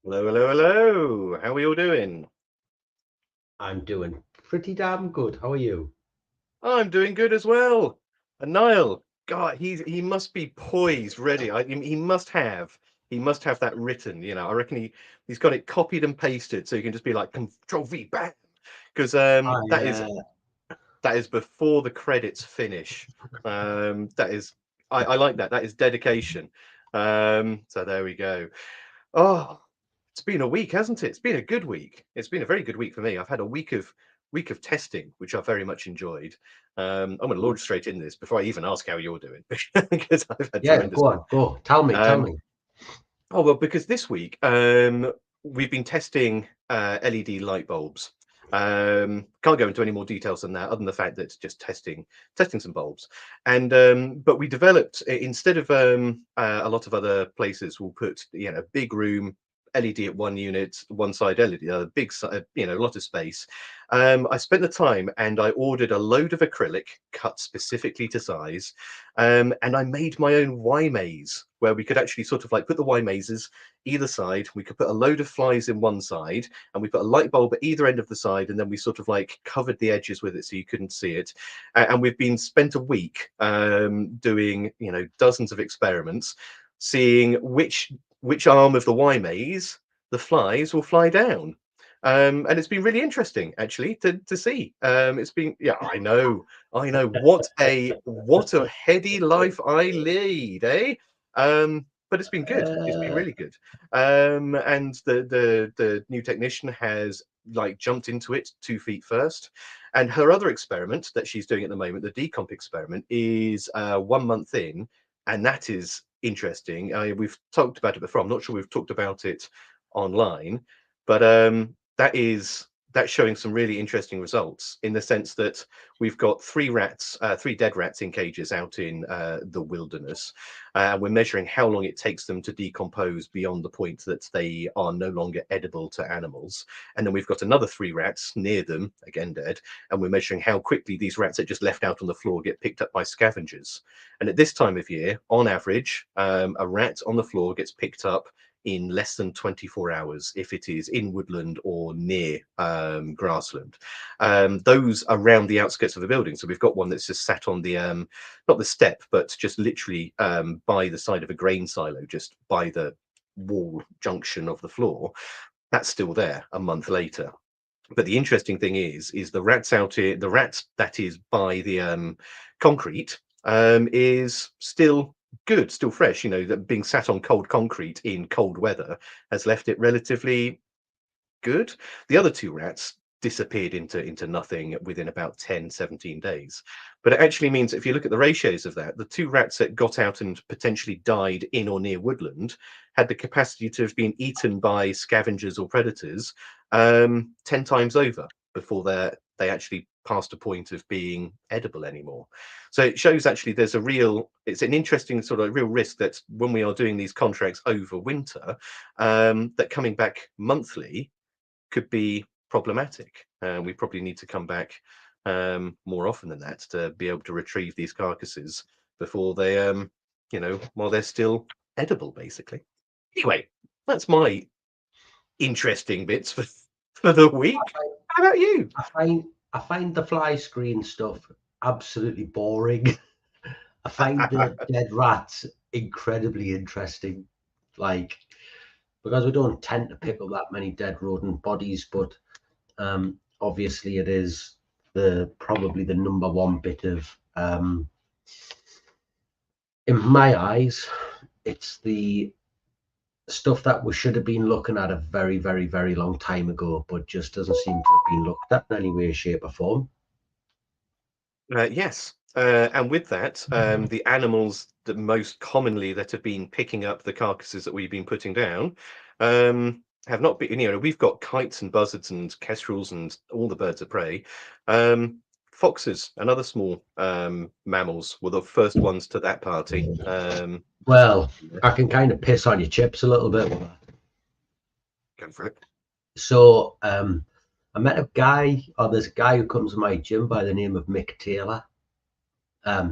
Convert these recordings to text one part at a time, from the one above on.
Hello, hello, hello. How are we all doing? I'm doing pretty damn good. How are you? I'm doing good as well. And Niall, God, he must be poised, ready. He must have that written. I reckon he's got it copied and pasted, so you can just be like Control V, bam, because I that is before the credits finish. That is I like that. That is dedication. So there we go. Oh, it's been a week, hasn't it? It's been a good week. It's been a very good week for me. I've had a week of testing, which I've very much enjoyed. I'm going to launch straight into this before I even ask how you're doing, because I've had Yeah, tremendous go fun. on, go. Tell Um, me. oh well, because this week we've been testing LED light bulbs. Can't go into any more details than that, other than the fact that it's just testing some bulbs. And but we developed instead of a lot of other places will put big room LED at one unit, one side LED, big a lot of space. I spent the time and I ordered a load of acrylic cut specifically to size, and I made my own Y maze where we could actually sort of like put the Y mazes either side. We could put a load of flies in one side, and we put a light bulb at either end of the side, and then we sort of like covered the edges with it so you couldn't see it. And we've been spent a week doing dozens of experiments, seeing which arm of the Y maze the flies will fly down. And it's been really interesting actually to see. It's been, yeah, I know what a heady life I lead, eh? But it's been good. It's been Uh, really good. And the new technician has like jumped into it 2 feet first. And her other experiment that she's doing at the moment, the decomp experiment, is 1 month in, and that is interesting. We've talked about it before. I'm not sure we've talked about it online, but that's showing some really interesting results in the sense that we've got three dead rats in cages out in the wilderness, and we're measuring how long it takes them to decompose beyond the point that they are no longer edible to animals. And then we've got another three rats near them, again dead, and we're measuring how quickly these rats that just left out on the floor get picked up by scavengers. And at this time of year, on average, a rat on the floor gets picked up in less than 24 hours if it is in woodland or near grassland. Those around the outskirts of the building. So we've got one that's just sat on the not the step, but just literally by the side of a grain silo, just by the wall junction of the floor. That's still there a month later. But the interesting thing is the rats out here, the rats that is by the concrete is still good, still fresh. That being sat on cold concrete in cold weather has left it relatively good. The other two rats disappeared into nothing within about 10, 17 days. But it actually means if you look at the ratios of that, the two rats that got out and potentially died in or near woodland had the capacity to have been eaten by scavengers or predators 10 times over before they actually past a point of being edible anymore. So it shows actually it's an interesting sort of real risk that when we are doing these contracts over winter, that coming back monthly could be problematic. We probably need to come back more often than that to be able to retrieve these carcasses before while they're still edible, basically. Anyway, that's my interesting bits for the week. How about you? I find I find the fly screen stuff absolutely boring. I find the dead rats incredibly interesting. Like because we don't tend to pick up that many dead rodent bodies, but obviously it is the probably the number one bit of in my eyes, it's the stuff that we should have been looking at a very, very, very long time ago, but just doesn't seem to have been looked at in any way, shape, or form. Yes. And with that, the animals that most commonly that have been picking up the carcasses that we've been putting down have not been, we've got kites and buzzards and kestrels and all the birds of prey. Foxes and other small mammals were the first ones to that party. Well, I can kind of piss on your chips a little bit with that. Go for it. So, I met a guy, or there's a guy who comes to my gym by the name of Mick Taylor. I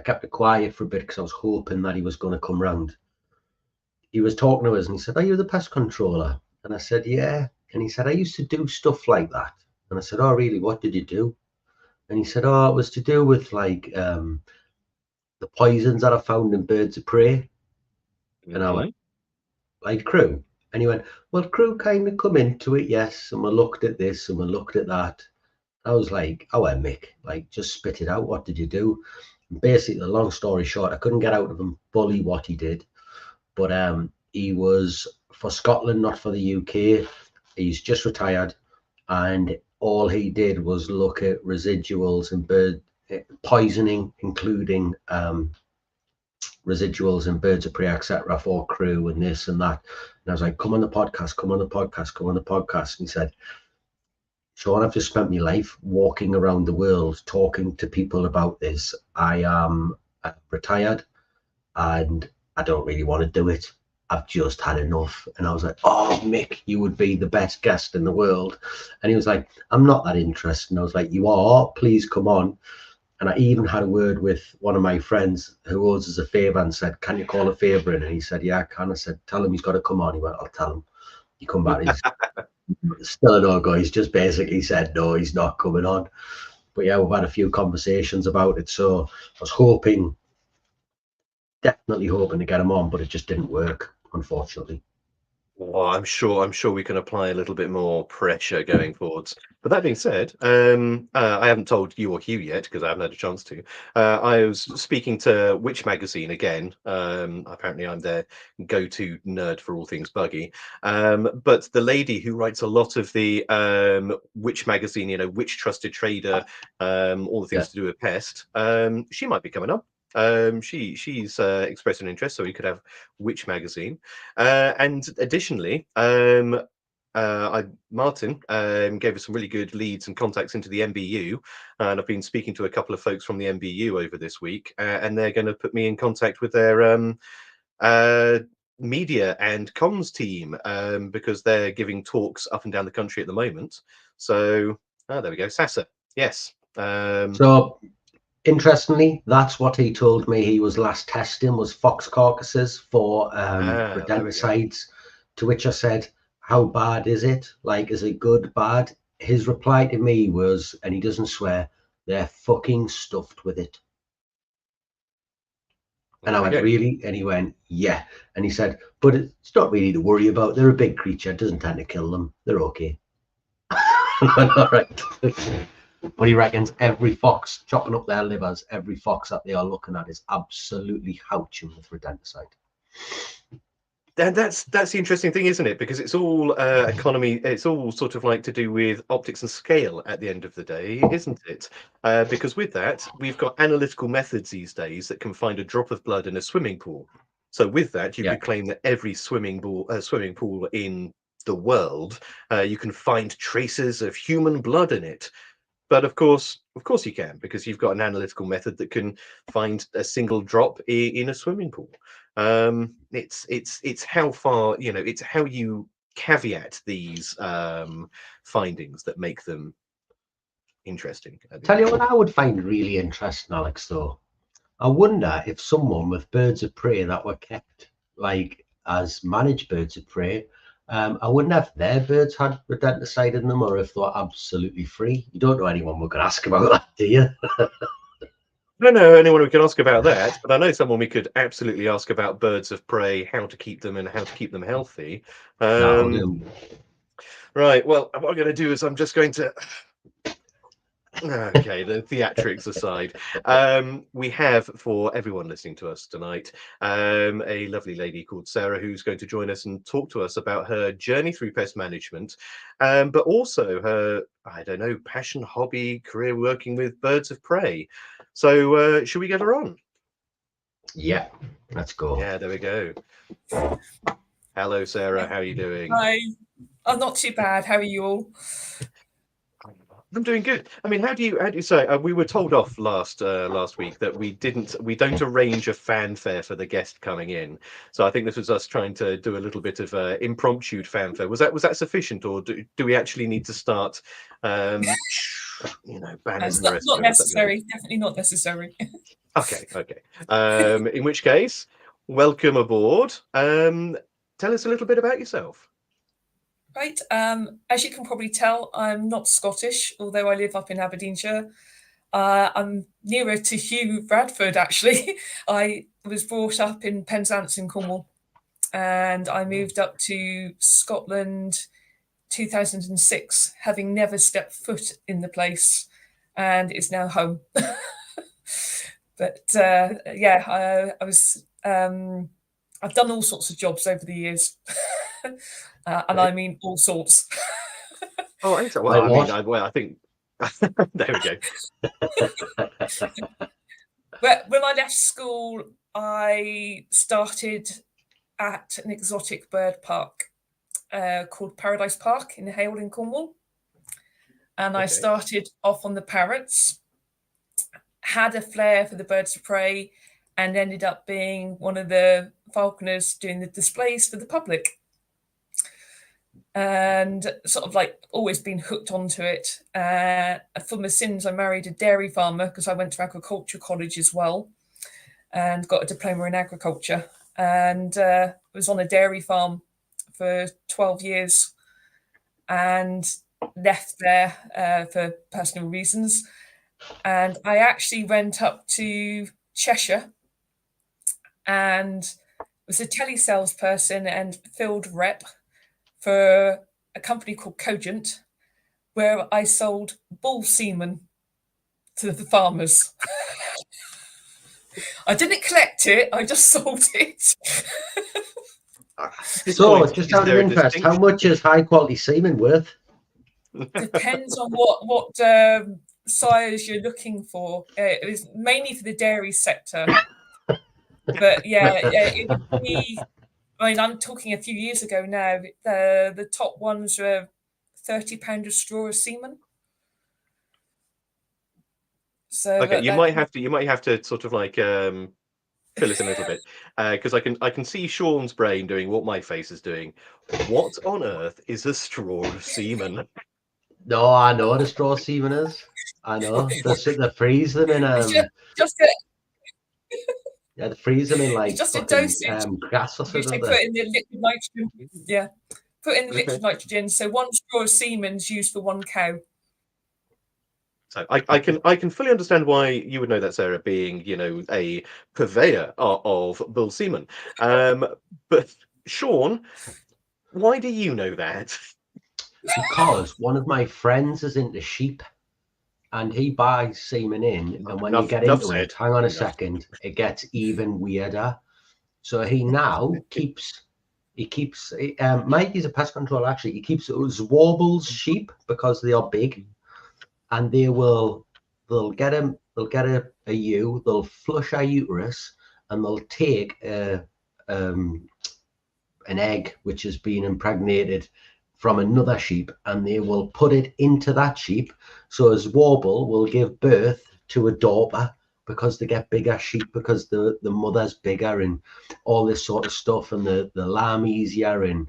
kept it quiet for a bit because I was hoping that he was going to come round. He was talking to us and he said, "Are you the pest controller?" And I said, yeah. And he said, I used to do stuff like that. And I said, oh, really? What did you do? And he said, oh, it was to do with like the poisons that I found in birds of prey. And I went, Mhm. like crew? And he went, well, crew kind of come into it, yes. And we looked at this and we looked at that. I was like, oh, well, Mick, like, just spit it out. What did you do? And basically, the long story short, I couldn't get out of him fully what he did. But he was for Scotland, not for the UK. He's just retired. And all he did was look at residuals in bird poisoning, including residuals in birds of prey, etc., for crew and this and that. And I was like, come on the podcast, come on the podcast, come on the podcast. And he said, Sean, I've just spent my life walking around the world talking to people about this. I am retired and I don't really want to do it. I've just had enough. And I was like, oh, Mick, you would be the best guest in the world. And he was like, I'm not that interested. And I was like, you are, please come on. And I even had a word with one of my friends who owes us a favour and said, can you call a favour in? And he said, yeah, I can. I said, tell him he's got to come on. He went, I'll tell him. You come back. He's still a no-go. He's just basically said, no, he's not coming on. But yeah, we've had a few conversations about it. So I was hoping, definitely hoping to get him on, but it just didn't work, unfortunately. Well, I'm sure we can apply a little bit more pressure going forwards. But that being said, I haven't told you or Hugh yet because I haven't had a chance to. I was speaking to Witch Magazine again. Apparently, I'm their go-to nerd for all things buggy. But the lady who writes a lot of the Witch Magazine, Witch Trusted Trader, all the Yeah. things to do with pest, she might be coming up. She's expressed an interest, so we could have Witch Magazine. And additionally, Martin gave us some really good leads and contacts into the MBU, and I've been speaking to a couple of folks from the MBU over this week, and they're going to put me in contact with their uh, media and comms team because they're giving talks up and down the country at the moment. So, there we go, Sasa. Yes. So interestingly, that's what he told me he was last testing was fox carcasses for There we go. rodenticides, to which I said, how bad is it? Like, is it good, bad? His reply to me was, and he doesn't swear, they're fucking stuffed with it. And I There we went, go. really? And he went, yeah. And he said, but it's not really to worry about. They're a big creature. It doesn't tend to kill them. They're okay. I went, all right. But he reckons every fox chopping up their livers, every fox that they are looking at is absolutely houching with rodenticide. And that's the interesting thing, isn't it? Because it's all economy. It's all sort of like to do with optics and scale at the end of the day, isn't it? Because with that, we've got analytical methods these days that can find a drop of blood in a swimming pool. So with that, you Yeah. could claim that every swimming pool in the world, you can find traces of human blood in it. But of course you can, because you've got an analytical method that can find a single drop in a swimming pool. It's how far, it's how you caveat these findings that make them interesting at the Tell end you of the what day. I would find really interesting, Alex, though. I wonder if someone with birds of prey that were kept like as managed birds of prey, I wonder if their birds had rodenticide in them or if they were absolutely free. You don't know anyone we could ask about that, do you? I don't know anyone we can ask about that, but I know someone we could absolutely ask about birds of prey, how to keep them and how to keep them healthy. That'll Um, do. right. Well, what I'm going to do is I'm just going to. Okay, the theatrics aside, we have for everyone listening to us tonight a lovely lady called Sarah who's going to join us and talk to us about her journey through pest management, but also her, I don't know, passion, hobby, career working with birds of prey. So, should we get her on? Yeah, let's go. Yeah, there we go. Hello, Sarah. How are you doing? Hi. I'm not too bad. How are you all? I'm doing good. I mean, how do you say? We were told off last week that we don't arrange a fanfare for the guest coming in. So I think this was us trying to do a little bit of impromptu fanfare. Was that sufficient, or do we actually need to start, um, banners It's and the not, rest not of it? Or is that gonna be necessary. Definitely not necessary. okay? Okay. In which case, welcome aboard. Tell us a little bit about yourself. Right. As you can probably tell, I'm not Scottish, although I live up in Aberdeenshire. I'm nearer to Hugh Bradford, actually. I was brought up in Penzance in Cornwall, and I moved up to Scotland 2006, having never stepped foot in the place, and it's now home. But yeah, I was. I've done all sorts of jobs over the years, and I mean all sorts. Oh, excellent. Like Well, I mean, what? I think there we go. But when I left school, I started at an exotic bird park called Paradise Park in Hale in Cornwall. And I Okay. started off on the parrots, had a flair for the birds of prey, and ended up being one of the falconers doing the displays for the public. And sort of like always been hooked onto it. For my sins, I married a dairy farmer because I went to agriculture college as well and got a diploma in agriculture, and was on a dairy farm for 12 years and left there for personal reasons. And I actually went up to Cheshire and was a telesales person and field rep for a company called Cogent, where I sold bull semen to the farmers. I didn't collect it, I just sold it. So, just out of interest, how much is high quality semen worth? Depends on what size you're looking for. It was mainly for the dairy sector. But yeah, it would be, I mean, I'm talking a few years ago now. The top ones were £30 a straw of semen. So Okay, you might have to sort of like fill us in a little bit because I can see Sean's brain doing what my face is doing. What on earth is a straw of semen? No, I know what a straw semen is. I know. They freeze them in just yeah, they freeze them in it's like just a fucking dosage. grass or You something. put in the liquid nitrogen. Yeah, put in the Okay. liquid nitrogen. So one straw of semen's used for one cow. So I can fully understand why you would know that, Sarah, being a purveyor of bull semen. But Sean, why do you know that? Because one of my friends is into sheep and he buys semen in, and when you get Enough into said. it, hang on a Enough. second, it gets even weirder. So he now keeps Mike, he's a pest control actually. He keeps Warbles sheep because they are big, and they'll get a ewe, they'll flush a uterus, and they'll take an egg which has been impregnated from another sheep, and they will put it into that sheep. So as warble will give birth to a daughter because they get bigger sheep because the mother's bigger and all this sort of stuff, and the lamb easier, and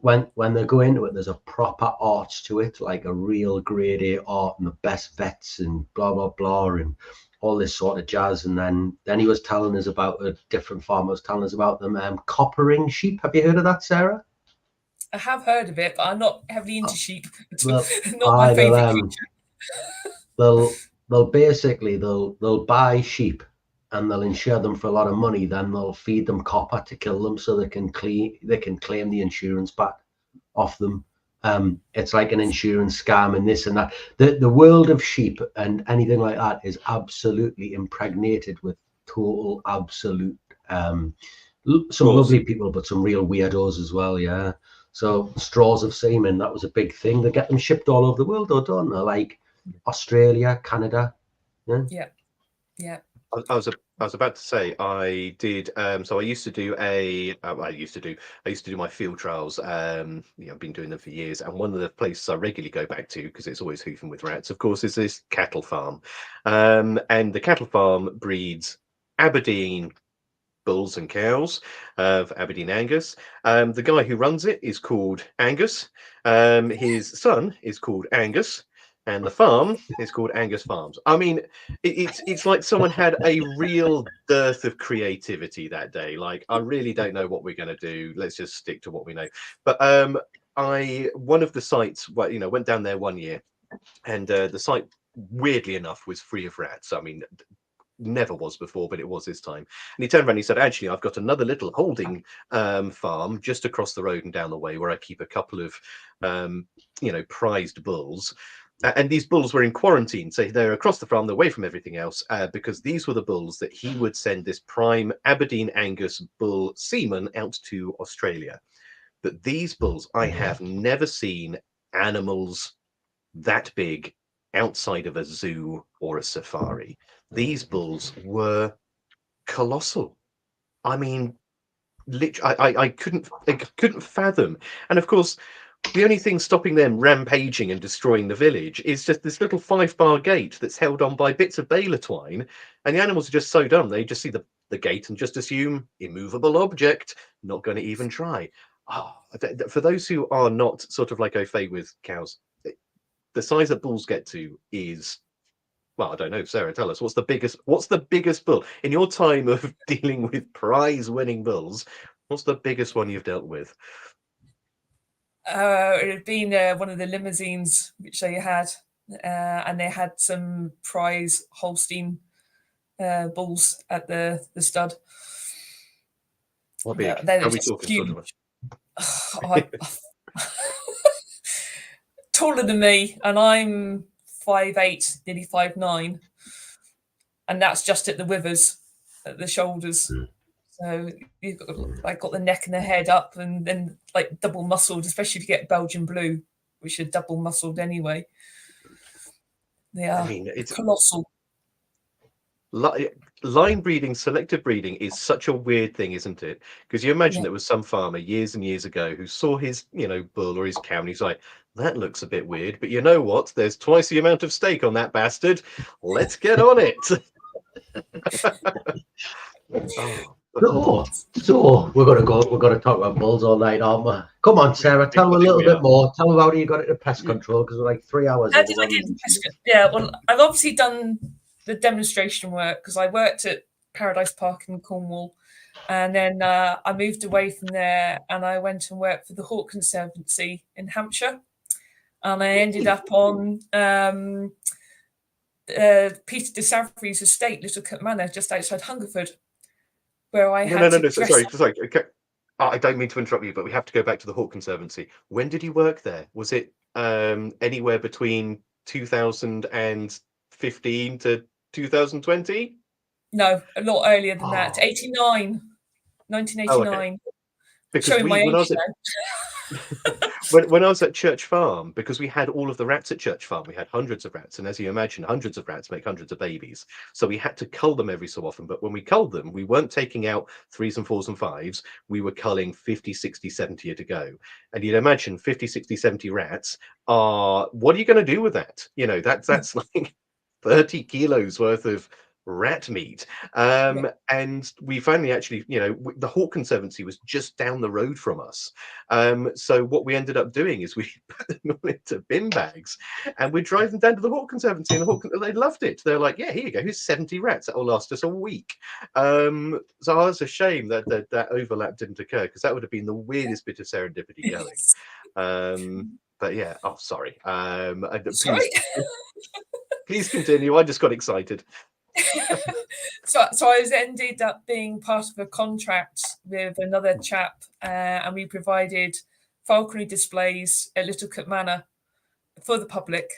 when they go into it, there's a proper art to it, like a real grade A art, and the best vets and blah blah blah and all this sort of jazz. And then he was telling us about a different farmer was telling us about them coppering sheep. Have you heard of that, Sarah? I have heard of it, but I'm not heavily into sheep. Well, Not my favourite creature. They'll basically they'll buy sheep and they'll insure them for a lot of money. Then they'll feed them copper to kill them so they can claim the insurance back off them. It's like an insurance scam and this and that. The world of sheep and anything like that is absolutely impregnated with total absolute some lovely people, but some real weirdos as well. Yeah. So straws of semen, that was a big thing. They get them shipped all over the world, though, don't they? Like Australia, Canada. Yeah. Yeah. I was about to say I did. So I used to do I used to do my field trials. I've been doing them for years, and one of the places I regularly go back to because it's always hoofing with rats, of course, is this cattle farm. And the cattle farm breeds Aberdeen bulls and cows of Aberdeen Angus. The guy who runs it is called Angus. His son is called Angus. And the farm is called Angus Farms. I mean, it's like someone had a real dearth of creativity that day. Like, I really don't know what we're going to do. Let's just stick to what we know. But one of the sites, well, went down there one year, and the site, weirdly enough, was free of rats. I mean, never was before, but it was this time. And he turned around and he said, actually, I've got another little holding farm just across the road and down the way where I keep a couple of prized bulls. And these bulls were in quarantine, so they're across the farm, they're away from everything else, because these were the bulls that he would send this prime Aberdeen Angus bull semen out to Australia. But these bulls, I have never seen animals that big outside of a zoo or a safari. These bulls were colossal. I mean, literally, I couldn't fathom. And of course, the only thing stopping them rampaging and destroying the village is just this little 5-bar gate that's held on by bits of baler twine. And the animals are just so dumb, they just see the gate and just assume immovable object, not going to even try. For those who are not sort of like au fait with cows, the size that bulls get to is, well, I don't know. Sarah, tell us, what's the biggest bull in your time of dealing with prize-winning bulls? What's the biggest one you've dealt with? It had been one of the limousines which they had, and they had some prize Holstein bulls at the stud. What big? They're Are we just talking huge. sort of Taller than me, and I'm 5'8", nearly 5'9", and that's just at the withers, at the shoulders. So you've got the neck and the head up, and then like double muscled, especially if you get Belgian blue, which are double muscled anyway. They are it's colossal. Line breeding, selective breeding is such a weird thing, isn't it? Because you imagine there was some farmer years and years ago who saw his, bull or his cow, and he's like, that looks a bit weird, but you know what? There's twice the amount of steak on that bastard. Let's get on it. So we're gonna talk about bulls all night, aren't we? Come on, Sarah, tell them a little bit more. Tell them how you got it to pest control, because we're like 3 hours. How did I get into pest control? Yeah, well, I've obviously done the demonstration work because I worked at Paradise Park in Cornwall, and then I moved away from there and I went and worked for the Hawk Conservancy in Hampshire, and I ended up on Peter de Savry's estate, Littlecote Manor, just outside Hungerford, where I had to sorry. Okay. I don't mean to interrupt you, but we have to go back to the Hawk Conservancy. When did you work there? Was it anywhere between 2015 to 2020? No, a lot earlier than that. 1989. Oh, okay. Because Showing my age when I was at Church Farm, because we had all of the rats at Church Farm, we had hundreds of rats, and as you imagine, hundreds of rats make hundreds of babies, so we had to cull them every so often. But when we culled them, we weren't taking out 3s and 4s and 5s, we were culling 50, 60, 70 to go. And you'd imagine 50, 60, 70 rats are, what are you going to do with that? That's like 30 kilos worth of rat meat. And we finally actually, the Hawk Conservancy was just down the road from us. So what we ended up doing is we put them all into bin bags and we'd drive them down to the Hawk Conservancy, and they loved it. They're like, yeah, here you go, here's 70 rats, that will last us a week. So it's a shame that overlap didn't occur, because that would have been the weirdest bit of serendipity going. But yeah, sorry. Please continue. I just got excited. So I ended up being part of a contract with another chap, and we provided falconry displays at Littlecote Manor for the public,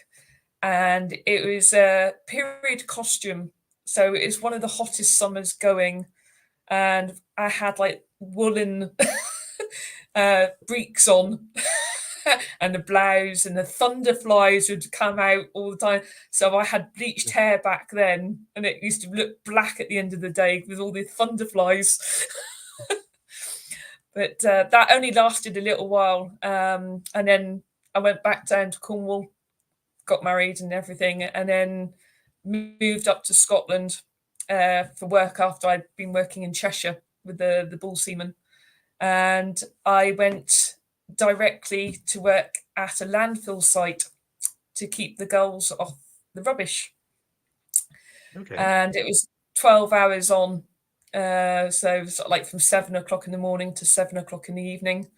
and it was a period costume, so it's one of the hottest summers going, and I had like woolen breeks on and the blouse, and the thunderflies would come out all the time. So I had bleached hair back then, and it used to look black at the end of the day with all the thunderflies. But that only lasted a little while. And then I went back down to Cornwall, got married and everything, and then moved up to Scotland for work after I'd been working in Cheshire with the bull seamen. And I went directly to work at a landfill site to keep the gulls off the rubbish. Okay. And it was 12 hours on, so it was like from 7 o'clock in the morning to 7 o'clock in the evening.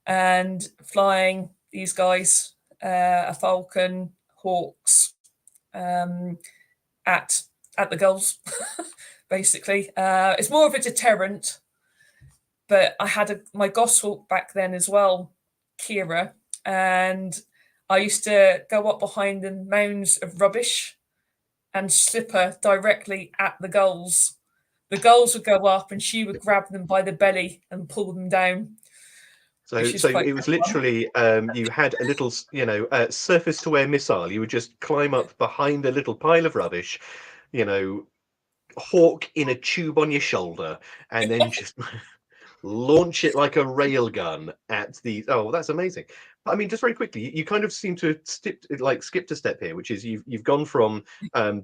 and flying these guys, a falcon, hawks, at the gulls, basically. It's more of a deterrent, but I had my goshawk back then as well, Kira, and I used to go up behind the mounds of rubbish and slip her directly at the gulls. The gulls would go up and she would grab them by the belly and pull them down. So it was literally you had a little, surface to air missile. You would just climb up behind a little pile of rubbish, hawk in a tube on your shoulder, and then just launch it like a railgun at the. Oh, that's amazing. I mean, just very quickly, you kind of seem to skipped a step here, which is you've gone from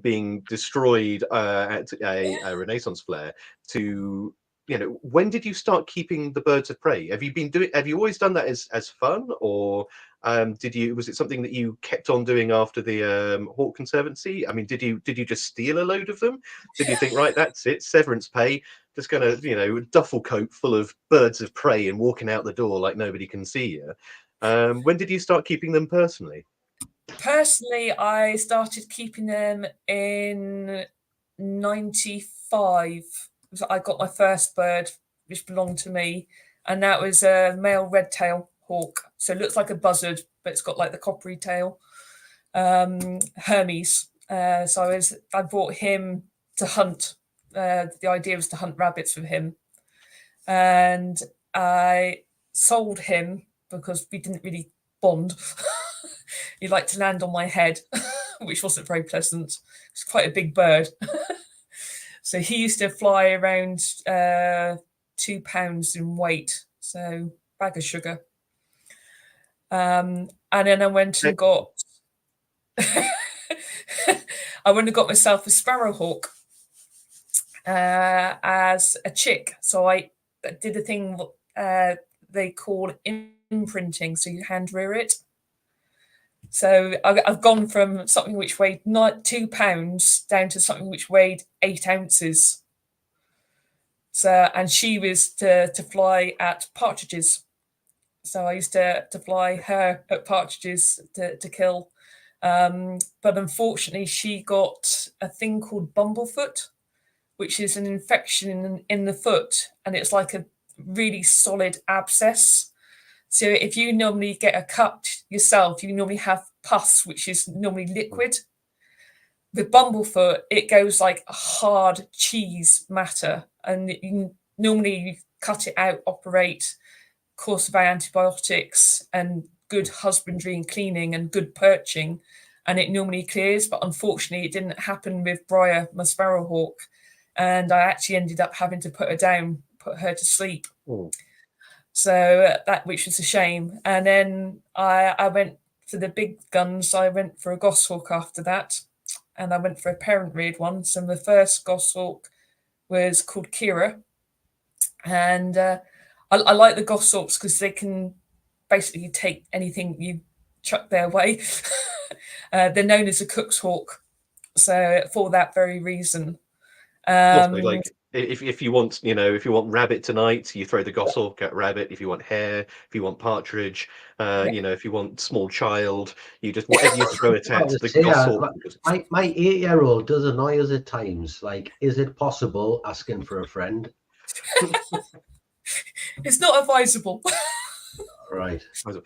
being destroyed at a Renaissance flare to, when did you start keeping the birds of prey? Have you always done that as fun, or was it something that you kept on doing after the Hawk Conservancy? I mean, did you just steal a load of them? Did you think, right, that's it, severance pay, just gonna, duffel coat full of birds of prey and walking out the door like nobody can see you? When did you start keeping them personally? Personally, I started keeping them in 95. I got my first bird, which belonged to me, and that was a male red-tailed hawk. So it looks like a buzzard, but it's got like the coppery tail. Hermes. So I brought him to hunt. The idea was to hunt rabbits with him, and I sold him because we didn't really bond. He liked to land on my head, which wasn't very pleasant. It's quite a big bird. So he used to fly around 2 pounds in weight, so bag of sugar. And then I went and got myself a sparrowhawk as a chick. So I did a thing they call imprinting, so you hand rear it. So I've gone from something which weighed 2 pounds down to something which weighed 8 ounces. So, and she was to fly at partridges. So I used to fly her at partridges to kill. But unfortunately, she got a thing called bumblefoot, which is an infection in the foot, and it's like a really solid abscess. So if you normally get a cut yourself, you normally have pus, which is normally liquid. With bumblefoot, it goes like a hard cheese matter, and you normally cut it out, operate, course of antibiotics, and good husbandry and cleaning and good perching, and it normally clears. But unfortunately, it didn't happen with Briar, my sparrowhawk, and I actually ended up having to put her down, put her to sleep. Oh. So that, which was a shame. And then I went for the big guns. I went for a goshawk after that, and I went for a parent-reared one. So the first goshawk was called Kira, and I like the goshawks because they can basically take anything you chuck their way. They're known as a cook's hawk, so for that very reason. Like if you want, if you want rabbit tonight, you throw the goshawk at rabbit. If you want hare, if you want partridge, if you want small child, you just whatever you throw it at the goshawk. My 8-year-old does annoy us at times. Like, is it possible asking for a friend? It's not advisable. Right. So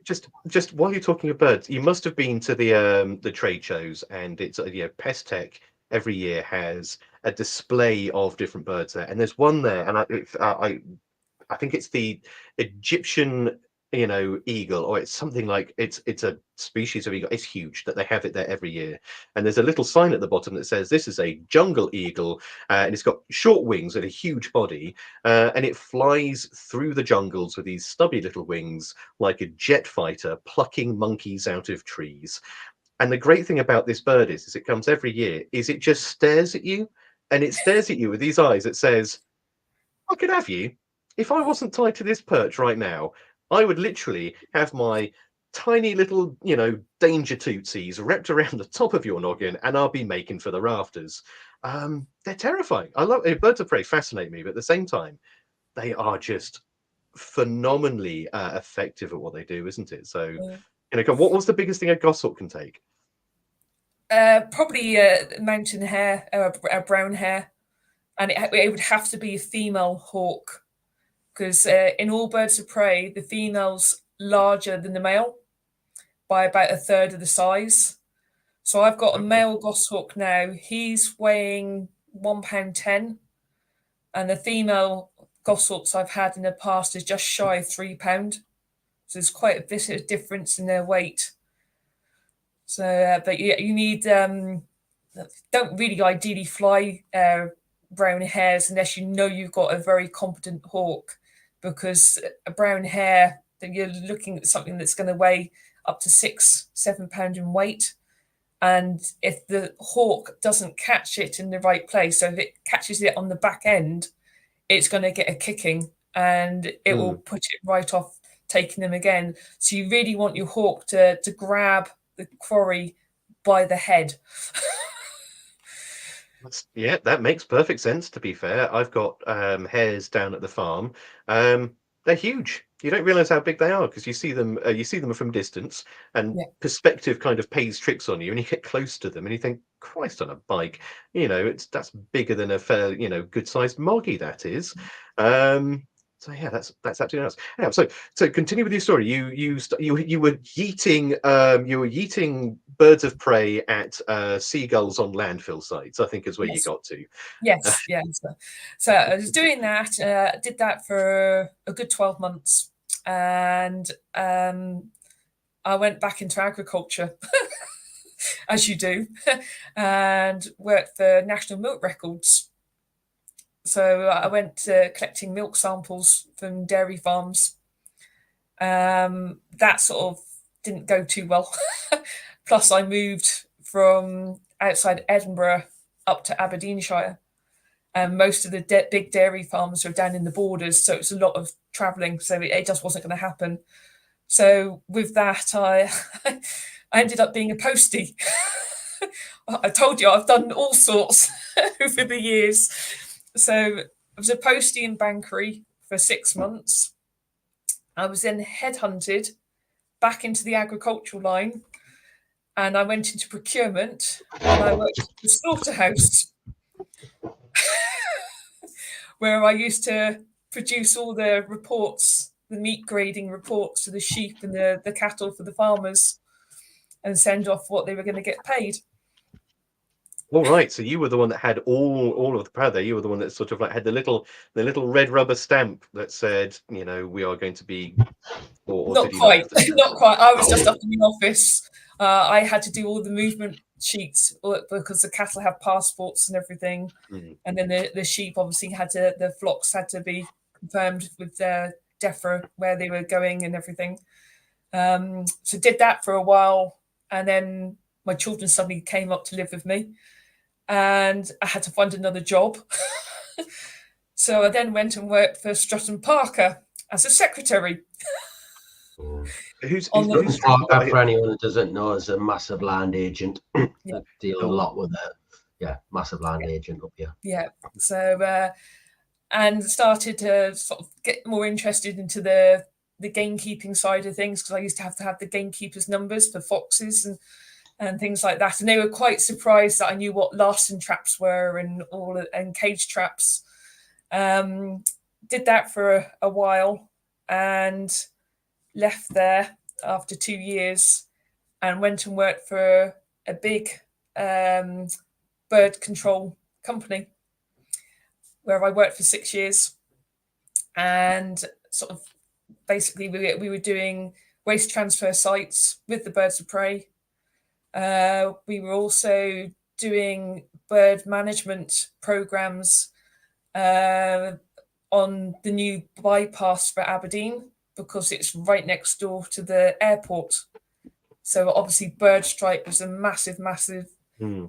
just while you're talking of birds, you must have been to the trade shows, and it's Pest Tech every year has a display of different birds there, and there's one there, and I think it's the Egyptian eagle, or it's something like it's a species of eagle. It's huge that they have it there every year, and there's a little sign at the bottom that says this is a jungle eagle, and it's got short wings and a huge body, and it flies through the jungles with these stubby little wings like a jet fighter plucking monkeys out of trees. And the great thing about this bird is it comes every year, is it just stares at you, and it stares at you with these eyes that says, I could have you. If I wasn't tied to this perch right now, I would literally have my tiny little, danger tootsies wrapped around the top of your noggin, and I'll be making for the rafters. They're terrifying. I love birds of prey, fascinate me, but at the same time, they are just phenomenally effective at what they do, isn't it? So, what was the biggest thing a goshawk can take? Probably mountain hare, brown hare, and it would have to be a female hawk, because in all birds of prey, the female's larger than the male by about a third of the size. So I've got a male goshawk now. He's weighing £1.10, and the female goshawks I've had in the past is just shy of £3. So there's quite a bit of difference in their weight. So, but yeah, you need don't really ideally fly brown hares unless you know you've got a very competent hawk, because a brown hare, that you're looking at something that's going to weigh up to 6-7 pounds in weight. And if the hawk doesn't catch it in the right place, so if it catches it on the back end, it's going to get a kicking and it will put it right off taking them again. So you really want your hawk to grab the quarry by the head. Yeah, that makes perfect sense, to be fair. I've got hares down at the farm. They're huge. You don't realize how big they are because you see them from distance, and perspective kind of plays tricks on you, and you get close to them and you think, Christ on a bike, that's bigger than a fair, good sized moggy, that is. So yeah, that's absolutely nuts. Yeah, so continue with your story. You were yeeting birds of prey at seagulls on landfill sites, I think is where you got to. Yes, yeah. So I was doing that. Did that for a good 12 months, and I went back into agriculture, as you do, and worked for National Milk Records. So I went collecting milk samples from dairy farms. That sort of didn't go too well. Plus, I moved from outside Edinburgh up to Aberdeenshire, and most of the big dairy farms were down in the borders, so it was a lot of travelling. So it just wasn't going to happen. So with that, I ended up being a postie. I told you I've done all sorts over the years. So I was a postie in Bankery for 6 months. I was then headhunted back into the agricultural line, and I went into procurement, and I worked at the slaughterhouse where I used to produce all the reports, the meat grading reports to the sheep and the cattle for the farmers, and send off what they were going to get paid. All right, so you were the one that had all of the power there. You were the one that sort of like had the little red rubber stamp that said, we are going to be. Or not quite, not quite. I was just up in the office. I had to do all the movement sheets because the cattle have passports and everything, and then the sheep obviously the flocks had to be confirmed with their DEFRA where they were going and everything. So did that for a while, and then my children suddenly came up to live with me, and I had to find another job. So I then went and worked for Stratton Parker as a secretary. Who's Parker, for anyone who doesn't know, is a massive land agent. That deal a lot with massive land agent up here. Yeah. So and started to sort of get more interested into the gamekeeping side of things, because I used to have the gamekeepers' numbers for foxes and things like that, and they were quite surprised that I knew what larson traps were and cage traps. Did that for a while and left there after 2 years and went and worked for a big bird control company where I worked for 6 years, and sort of basically we were doing waste transfer sites with the birds of prey. We were also doing bird management programs on the new bypass for Aberdeen, because it's right next door to the airport. So obviously bird strike was a massive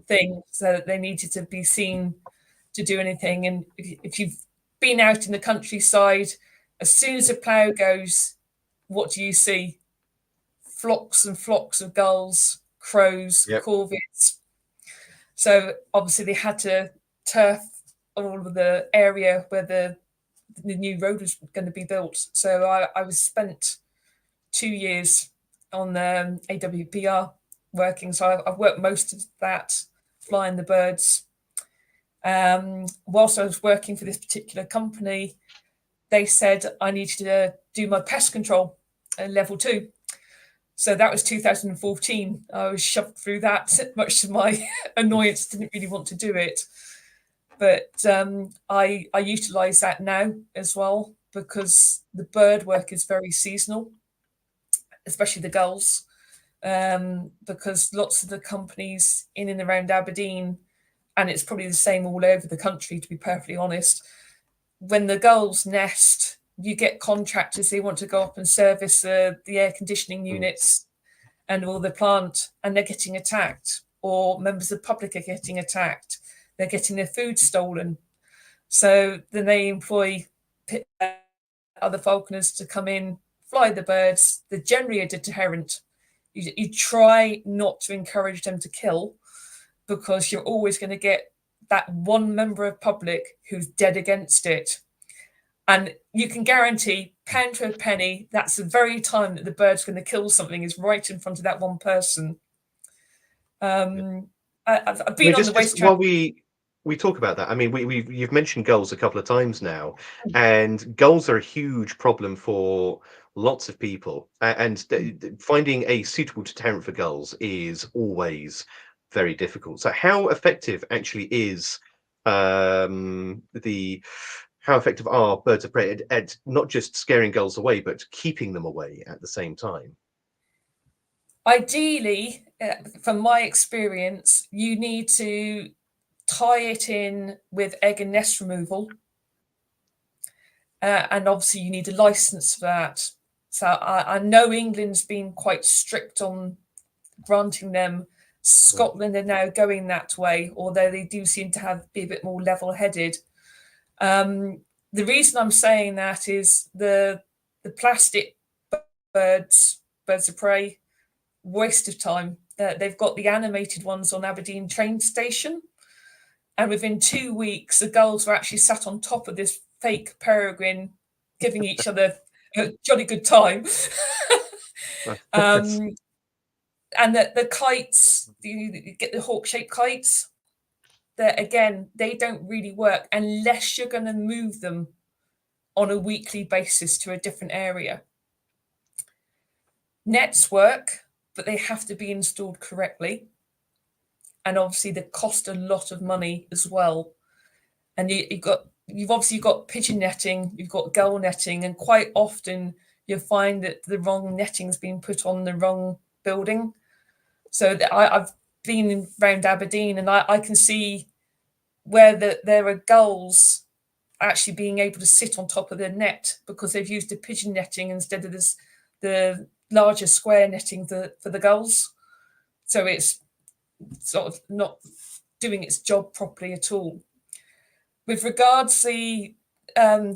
thing, so that they needed to be seen to do anything. And if you've been out in the countryside, as soon as a plough goes, what do you see? Flocks and flocks of gulls, crows, corvids. So obviously they had to turf all of the area where the the new road was going to be built. So I was spent 2 years on the AWPR working. So I've worked most of that flying the birds. Whilst I was working for this particular company, they said I needed to do my pest control level 2. So that was 2014. I was shoved through that, much to my annoyance. Didn't really want to do it, but I utilise that now as well, because the bird work is very seasonal, especially the gulls, because lots of the companies in and around Aberdeen, and it's probably the same all over the country, to be perfectly honest, when the gulls nest, you get contractors, they want to go up and service the air conditioning units and all the plant, and they're getting attacked, or members of the public are getting attacked. They're getting their food stolen. So then they employ other falconers to come in, fly the birds. They're generally a deterrent. You try not to encourage them to kill, because you're always going to get that one member of public who's dead against it. And you can guarantee, pound to a penny, that's the very time that the bird's going to kill something is right in front of that one person. I've been on the waste while we talk about that, I mean, you've mentioned gulls a couple of times now, and gulls are a huge problem for lots of people. And finding a suitable deterrent for gulls is always very difficult. So, how effective actually is how effective are birds of prey at not just scaring gulls away, but keeping them away at the same time? Ideally, from my experience, you need to tie it in with egg and nest removal. And obviously you need a license for that. So I know England's been quite strict on granting them. Scotland are now going that way, although they do seem to be a bit more level-headed. The reason I'm saying that is the plastic birds of prey, waste of time. They've got the animated ones on Aberdeen train station, and within 2 weeks, the gulls were actually sat on top of this fake peregrine, giving each other a jolly good time. And the kites, you get the hawk-shaped kites, that again, they don't really work unless you're going to move them on a weekly basis to a different area. Nets work, but they have to be installed correctly. And obviously they cost a lot of money as well. And you've obviously got pigeon netting, you've got gull netting, and quite often you'll find that the wrong netting's been put on the wrong building. So I've been around Aberdeen, and I can see where there are gulls actually being able to sit on top of the net because they've used the pigeon netting instead of the larger square netting for the gulls. So it's sort of not doing its job properly at all. With regards to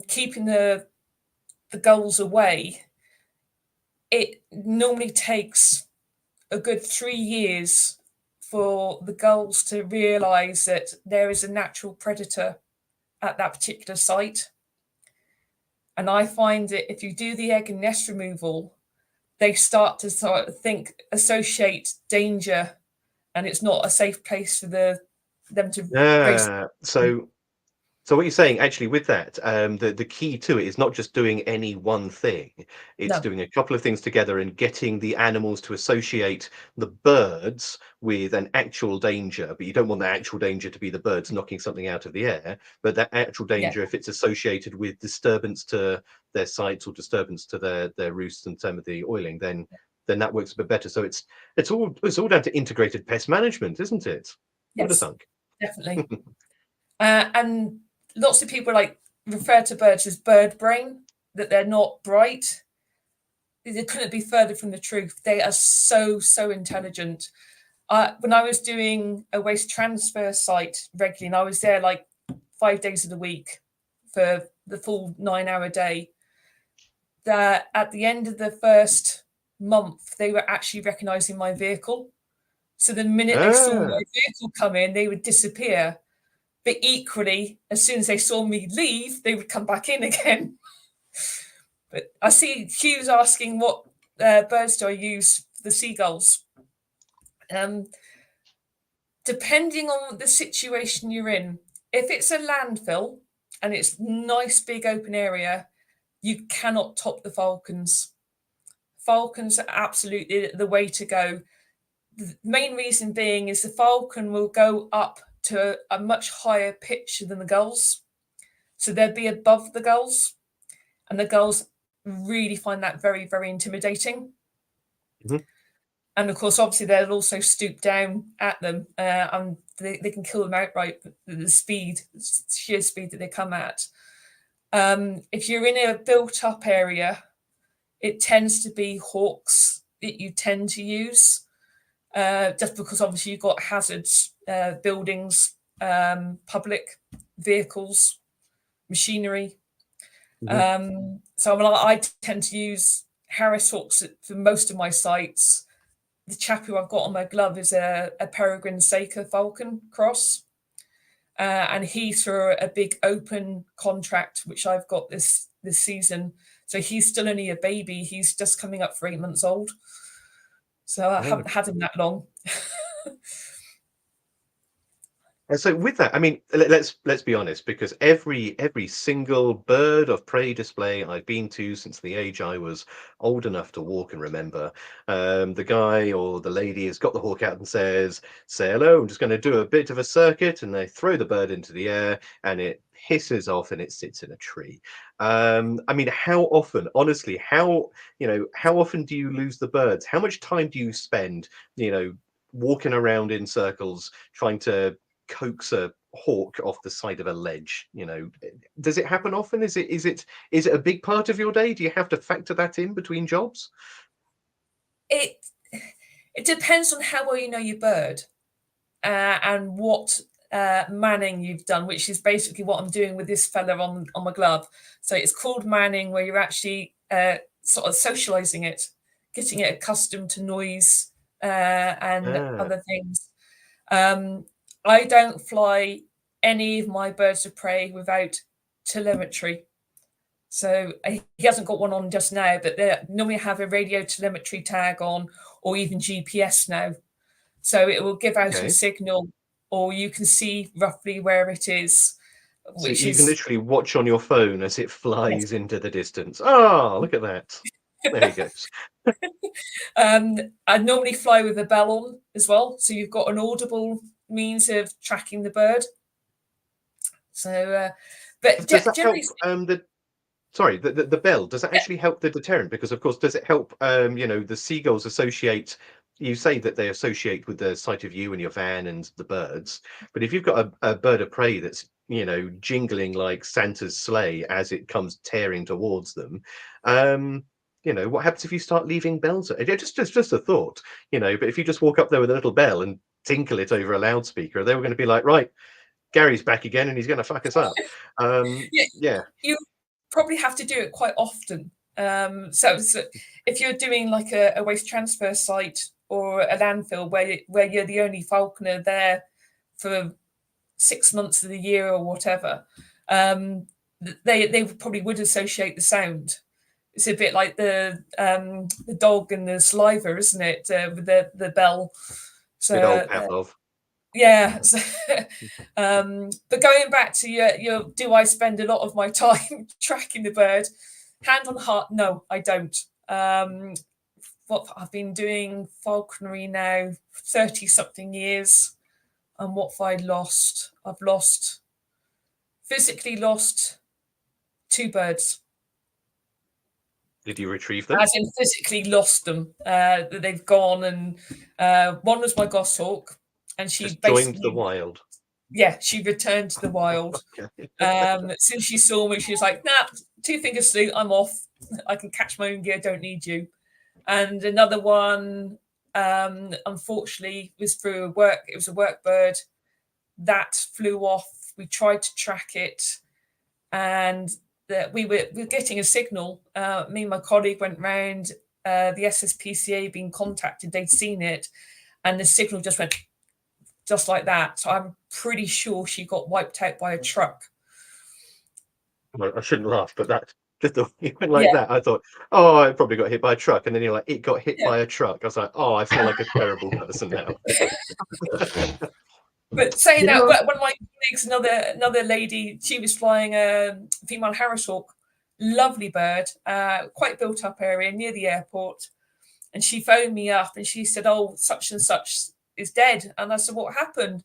keeping the gulls away, it normally takes a good 3 years for the gulls to realise that there is a natural predator at that particular site. And I find that if you do the egg and nest removal, they start to sort of associate danger, and it's not a safe place for them to raise. So what you're saying, actually, with that, the key to it is not just doing any one thing. It's doing a couple of things together and getting the animals to associate the birds with an actual danger. But you don't want the actual danger to be the birds knocking something out of the air. But that actual danger, if it's associated with disturbance to their sites or disturbance to their roosts and some of the oiling, then that works a bit better. So it's all down to integrated pest management, isn't it? Yes, definitely. And lots of people refer to birds as bird brain, that they're not bright. They couldn't be further from the truth. They are so intelligent. When I was doing a waste transfer site regularly, and I was there 5 days of the week for the full 9-hour day, that at the end of the first month, they were actually recognising my vehicle. So the minute they saw my vehicle come in, they would disappear. But equally, as soon as they saw me leave, they would come back in again. But I see Hugh's asking what birds do I use for the seagulls. Depending on the situation you're in, if it's a landfill and it's nice big open area, you cannot top the falcons. Falcons are absolutely the way to go. The main reason being is the falcon will go up to a much higher pitch than the gulls. So they'll be above the gulls, and the gulls really find that very, very intimidating. Mhm. And of course, obviously, they'll also stoop down at them, and they can kill them outright with the speed, sheer speed that they come at. If you're in a built-up area, it tends to be hawks that you tend to use. Just because obviously you've got hazards, buildings, public vehicles, machinery. So I tend to use Harris hawks for most of my sites. The chap who I've got on my glove is a peregrine Saker falcon cross. And he's for a big open contract, which I've got this season. So he's still only a baby. He's just coming up for 8 months old. So I haven't had him that long. And so with that, I mean, let's be honest, because every single bird of prey display I've been to since the age I was old enough to walk and remember, the guy or the lady has got the hawk out and says, "Say hello, I'm just going to do a bit of a circuit," and they throw the bird into the air and it hisses off and it sits in a tree. I mean, how often, honestly, how often do you lose the birds? How much time do you spend, walking around in circles trying to coax a hawk off the side of a ledge? Does it happen often? Is it a big part of your day? Do you have to factor that in between jobs? It depends on how well you know your bird, and what manning you've done, which is basically what I'm doing with this fella on my glove. So it's called manning, where you're actually sort of socializing it, getting it accustomed to noise and other things. I don't fly any of my birds of prey without telemetry. So he hasn't got one on just now, but they normally have a radio telemetry tag on, or even GPS now. So it will give out a signal, or you can see roughly where it is. So you can literally watch on your phone as it flies into the distance. Oh, look at that. There he goes. I normally fly with a bell on as well. So you've got an audible means of tracking the bird. So, but does that help the bell? Does that actually help the deterrent? Because of course, does it help? The seagulls associate. You say that they associate with the sight of you and your van and the birds. But if you've got a bird of prey that's jingling like Santa's sleigh as it comes tearing towards them, what happens if you start leaving bells? Just a thought, But if you just walk up there with a little bell and tinkle it over a loudspeaker, they were going to be like, right, Gary's back again and he's going to fuck us up. Yeah. You probably have to do it quite often. So if you're doing like a waste transfer site or a landfill where you're the only falconer there for 6 months of the year or whatever, they probably would associate the sound. It's a bit like the dog and the saliva, isn't it? With the bell. So, good old Pavlov. Yeah. So, but going back to your, do I spend a lot of my time tracking the bird? Hand on heart, no, I don't. What I've been doing falconry now 30-something years, and what have I lost? I've physically lost 2 birds. Did you retrieve them? As in physically lost them. They've gone, and one was my goshawk, and she just joined the wild. Yeah, she returned to the wild. As soon as she saw me, she was like, "Nah, 2 fingers salute, I'm off. I can catch my own gear, don't need you." And another one, unfortunately, was through work. It was a work bird that flew off. We tried to track it, and we were getting a signal. Me and my colleague went round. The SSPCA being contacted, they'd seen it, and the signal just went just like that. So I'm pretty sure she got wiped out by a truck. Well, I shouldn't laugh, but that just the way you went like that, I thought, oh, I probably got hit by a truck, and then you're like, it got hit by a truck. I was like, oh, I feel like a terrible person now. But saying that, know, one of my colleagues, another lady, she was flying a female harrowhawk, lovely bird, quite built up area near the airport, and she phoned me up and she said, "Oh, such and such is dead," and I said, "What happened?"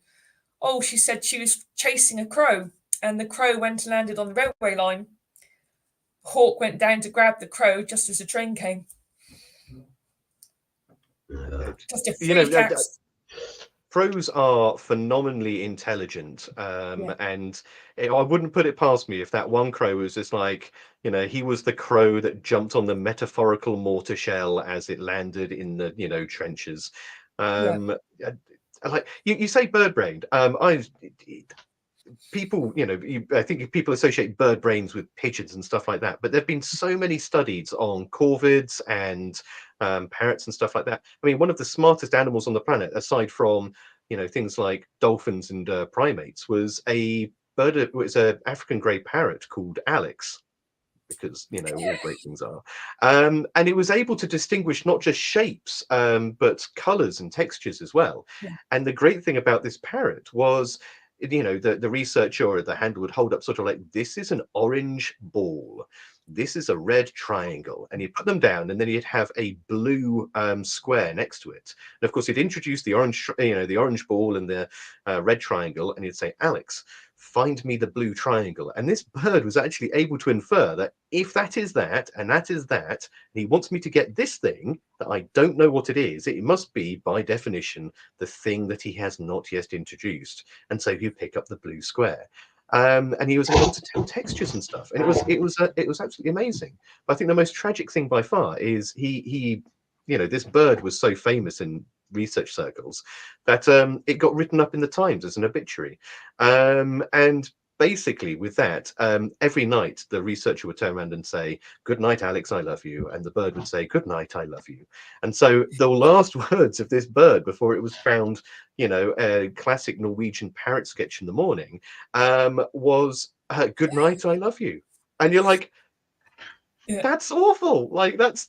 Oh, she said she was chasing a crow, and the crow went and landed on the railway line. Hawk went down to grab the crow just as the train came. Just a freak accident. Crows are phenomenally intelligent, and I wouldn't put it past me if that one crow was just like, he was the crow that jumped on the metaphorical mortar shell as it landed in the trenches. Like you say, bird brained. People, I think people associate bird brains with pigeons and stuff like that, but there've been so many studies on corvids and parrots and stuff like that. I mean, one of the smartest animals on the planet, aside from things like dolphins and primates, was a bird. It was an African grey parrot called Alex, because all great things are, and it was able to distinguish not just shapes but colors and textures as well. And the great thing about this parrot was, the researcher or the handler would hold up sort of like, this is an orange ball, this is a red triangle, and he'd put them down, and then he'd have a blue square next to it. And of course, he'd introduce the orange, the orange ball and the red triangle, and he'd say, "Alex, find me the blue triangle." And this bird was actually able to infer that if that is that and that is that, and he wants me to get this thing that I don't know what it is, it must be by definition the thing that he has not yet introduced. And so he'd pick up the blue square. And he was able to tell textures and stuff, and it was absolutely amazing. But I think the most tragic thing by far is he this bird was so famous in research circles that it got written up in the Times as an obituary, and basically with that, every night the researcher would turn around and say, "Good night, Alex, I love you," and the bird would say, "Good night, I love you." And so the last words of this bird before it was found, a classic Norwegian parrot sketch in the morning, was "Good night, I love you." And you're like, that's awful. Like that's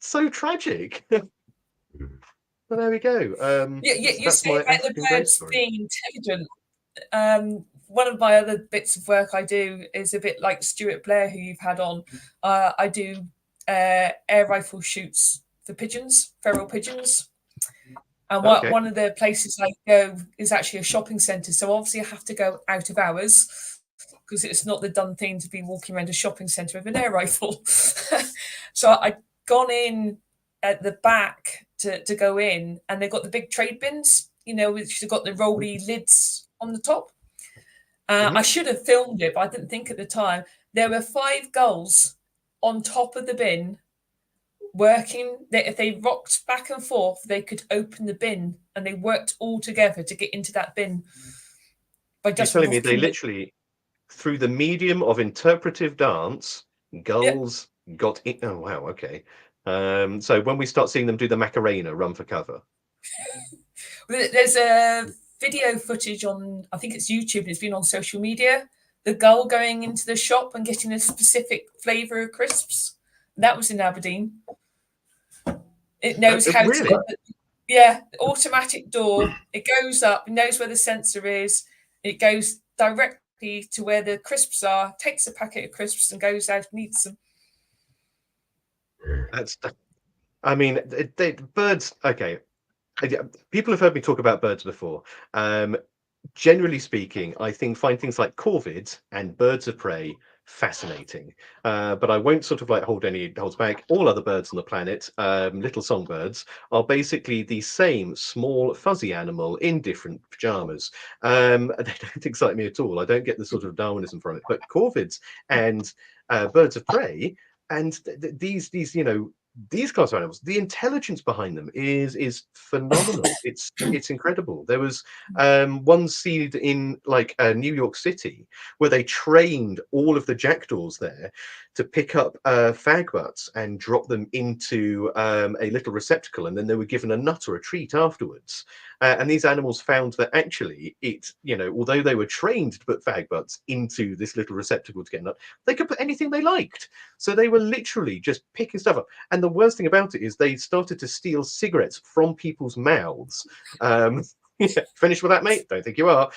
so tragic. Well, there we go. You say about the birds being intelligent. One of my other bits of work I do is a bit like Stuart Blair, who you've had on. I do air rifle shoots for pigeons, feral pigeons. And one of the places I go is actually a shopping centre. So obviously I have to go out of hours because it's not the done thing to be walking around a shopping centre with an air rifle. So I'd gone in at the back to go in, and they've got the big trade bins, which have got the rolly lids on the top. I should have filmed it, but I didn't think at the time. There were 5 gulls on top of the bin working. If they rocked back and forth, they could open the bin, and they worked all together to get into that bin. By just You're telling me they literally, through the medium of interpretive dance, gulls got in? Oh, wow, okay. So when we start seeing them do the Macarena, run for cover. There's a video footage on, I think it's YouTube, and it's been on social media. The gull going into the shop and getting a specific flavour of crisps. That was in Aberdeen. It knows how to. Automatic door. It goes up, it knows where the sensor is. It goes directly to where the crisps are, takes a packet of crisps and goes out and eats them. I mean, birds. Okay, people have heard me talk about birds before. Generally speaking, I find things like corvids and birds of prey fascinating, but I won't sort of like holds back. All other birds on the planet, little songbirds, are basically the same small fuzzy animal in different pajamas. They don't excite me at all. I don't get the sort of Darwinism from it. But corvids and birds of prey, and these class of animals, the intelligence behind them is phenomenal. It's incredible. There was one scene in New York City where they trained all of the jackdaws there to pick up fag butts and drop them into a little receptacle, and then they were given a nut or a treat afterwards. And these animals found that actually although they were trained to put fag butts into this little receptacle to get nut, they could put anything they liked. So they were literally just picking stuff up. And the worst thing about it is they started to steal cigarettes from people's mouths. Finished with that, mate? Don't think you are.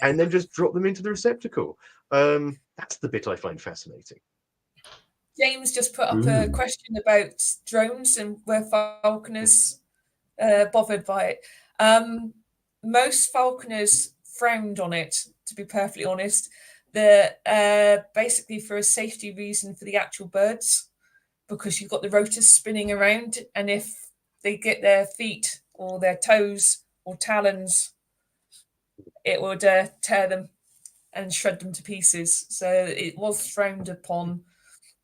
And then just drop them into the receptacle. That's the bit I find fascinating. James just put up a question about drones and were falconers bothered by it. Most falconers frowned on it, to be perfectly honest. Basically for a safety reason for the actual birds, because you've got the rotors spinning around, and if they get their feet or their toes or talons, it would tear them and shred them to pieces. So it was frowned upon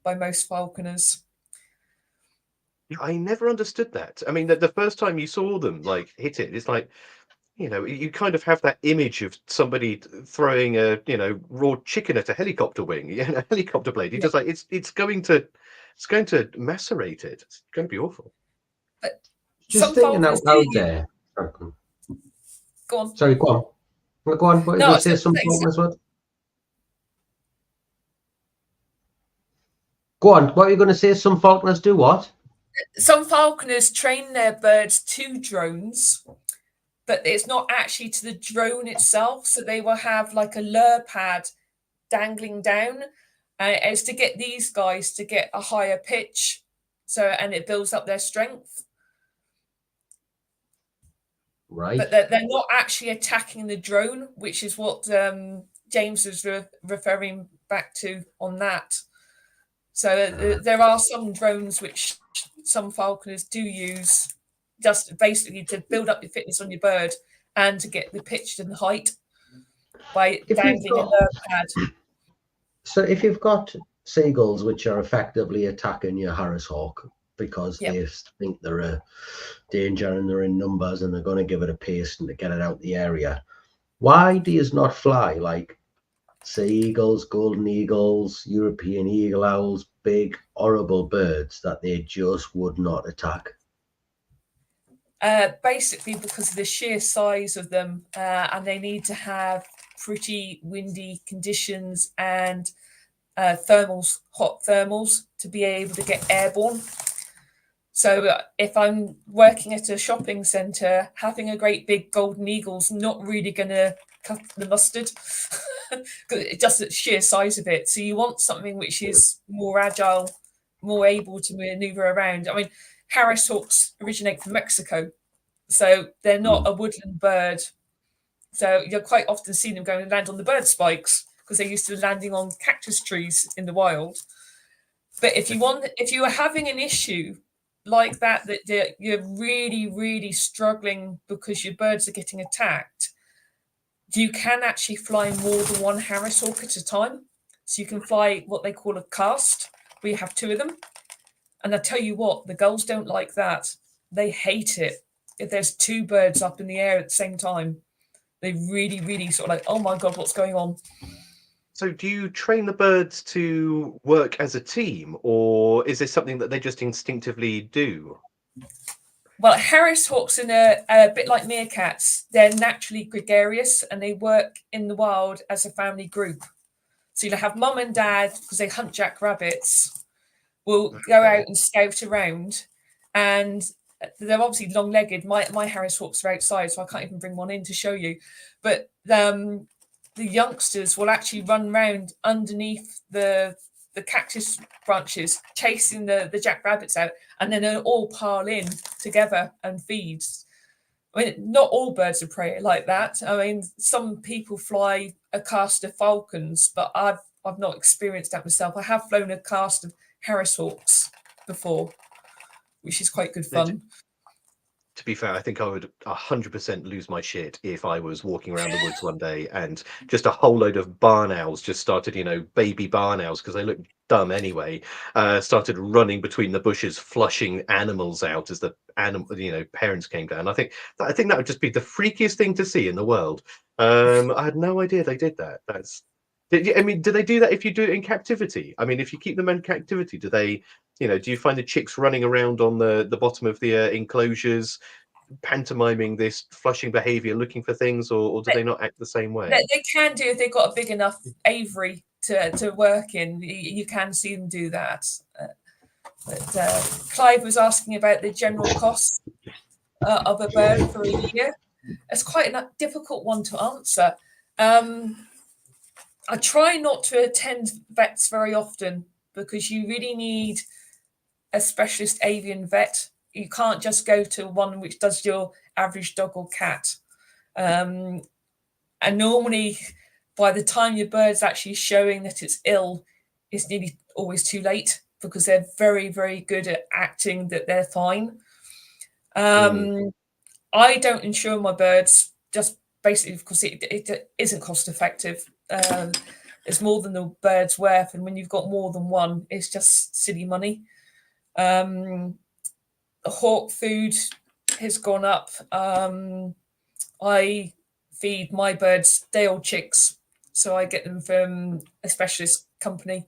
by most falconers. I never understood that. I mean, the first time you saw them like hit it, it's like, you kind of have that image of somebody throwing a raw chicken at a helicopter wing, a helicopter blade. You're just like, it's going to macerate it. It's going to be awful. But just thinking out loud there. Go on. Sorry, go on. Go on. What did you say? Some falconers what? Go on. What are you going to say? Some falconers do what? Some falconers train their birds to drones, but it's not actually to the drone itself. So they will have like a lure pad dangling down, as to get these guys to get a higher pitch. And it builds up their strength. Right. But they're not actually attacking the drone, which is what James was referring back to on that. So there are some drones which some falconers do use, just basically to build up your fitness on your bird and to get the pitch and the height by dangling a lure pad. So if you've got seagulls which are effectively attacking your Harris hawk because they think they're a danger and they're in numbers and they're going to give it a paste and to get it out the area, why do you not fly like sea eagles, golden eagles, European eagle owls, big horrible birds that they just would not attack? Basically because of the sheer size of them, and they need to have pretty windy conditions and hot thermals to be able to get airborne. So if I'm working at a shopping centre, having a great big golden eagle's not really going to cut the mustard. Just the sheer size of it. So you want something which is more agile, more able to maneuver around. I mean, Harris hawks originate from Mexico, so they're not a woodland bird. So you'll quite often see them going and land on the bird spikes because they're used to landing on cactus trees in the wild. But if you are having an issue like that you're really, really struggling because your birds are getting attacked, you can actually fly more than one Harris hawk at a time. So you can fly what they call a cast, where you have two of them. And I tell you what, the gulls don't like that. They hate it. If there's two birds up in the air at the same time, they really, really sort of like, oh my God, what's going on? So do you train the birds to work as a team, or is this something that they just instinctively do? Well, Harris hawks are a bit like meerkats. They're naturally gregarious and they work in the wild as a family group. So you'll have mum and dad, because they hunt jackrabbits, will go out and scout around, and they're obviously long-legged. My Harris hawks are outside, so I can't even bring one in to show you. But the youngsters will actually run around underneath the cactus branches, chasing the jackrabbits out, and then they'll all pile in together and feed. I mean, not all birds of prey are like that. I mean, some people fly a cast of falcons, but I've not experienced that myself. I have flown a cast of Harris hawks before, which is quite good fun. To be fair, I think I would 100% lose my shit if I was walking around the woods one day and just a whole load of barn owls just started, baby barn owls, because they look dumb anyway, started running between the bushes, flushing animals out as the parents came down. I think that would just be the freakiest thing to see in the world. I had no idea they did that. Do they do that if you do it in captivity? I mean, if you keep them in captivity, do they, do you find the chicks running around on the bottom of the enclosures, pantomiming this flushing behaviour, looking for things, or do they not act the same way? They can do if they've got a big enough aviary to work in. You can see them do that. But Clive was asking about the general cost of a bird for a year. It's quite a difficult one to answer. I try not to attend vets very often because you really need a specialist avian vet. You can't just go to one which does your average dog or cat. And normally, by the time your bird's actually showing that it's ill, it's nearly always too late because they're very, very good at acting that they're fine. I don't insure my birds just basically because it isn't cost effective. It's more than the bird's worth, and when you've got more than one, it's just silly money. The hawk food has gone up. I feed my birds day-old chicks, so I get them from a specialist company,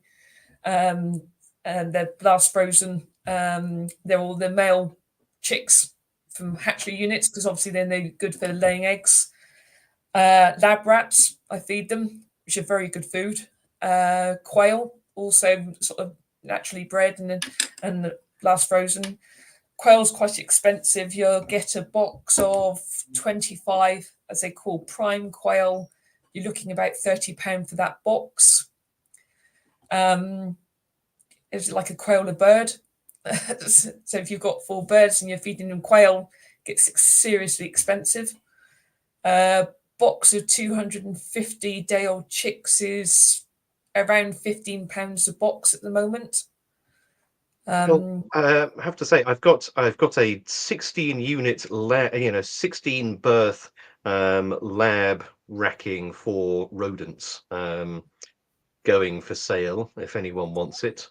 and they're blast frozen. They're all the male chicks from hatchery units because obviously then they're good for laying eggs. Lab rats, I feed them, which are very good food. Quail, also sort of naturally bred and blast frozen. Quail's quite expensive. You'll get a box of 25, as they call prime quail. You're looking about £30 for that box. It's like a quail a bird. So if you've got 4 birds and you're feeding them quail, it gets seriously expensive. Box of 250 day-old chicks is around £15 a box at the moment. Well, I have to say, I've got a 16 unit 16 birth lab racking for rodents going for sale if anyone wants it.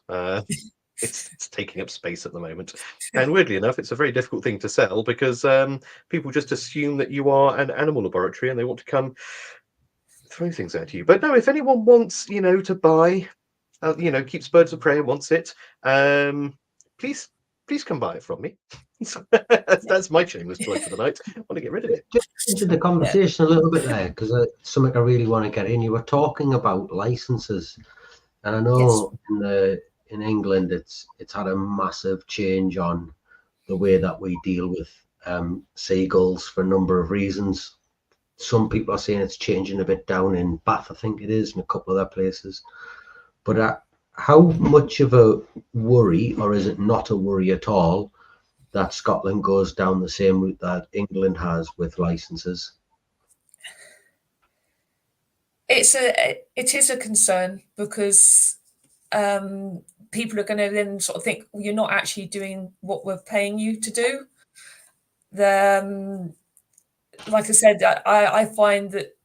It's taking up space at the moment, and weirdly enough, it's a very difficult thing to sell because people just assume that you are an animal laboratory and they want to come throw things at you. But no, if anyone wants, to buy, keeps birds of prey and wants it, please come buy it from me. That's my shameless plug for the night. I want to get rid of it. Just into the conversation a little bit there, because something I really want to get in. You were talking about licenses, and I know in England it's had a massive change on the way that we deal with seagulls for a number of reasons. Some people are saying it's changing a bit down in Bath, I think it is, and a couple of other places. But how much of a worry, or is it not a worry at all, that Scotland goes down the same route that England has with licenses? It is a concern because people are going to then sort of think, well, you're not actually doing what we're paying you to do. Like I said, I find that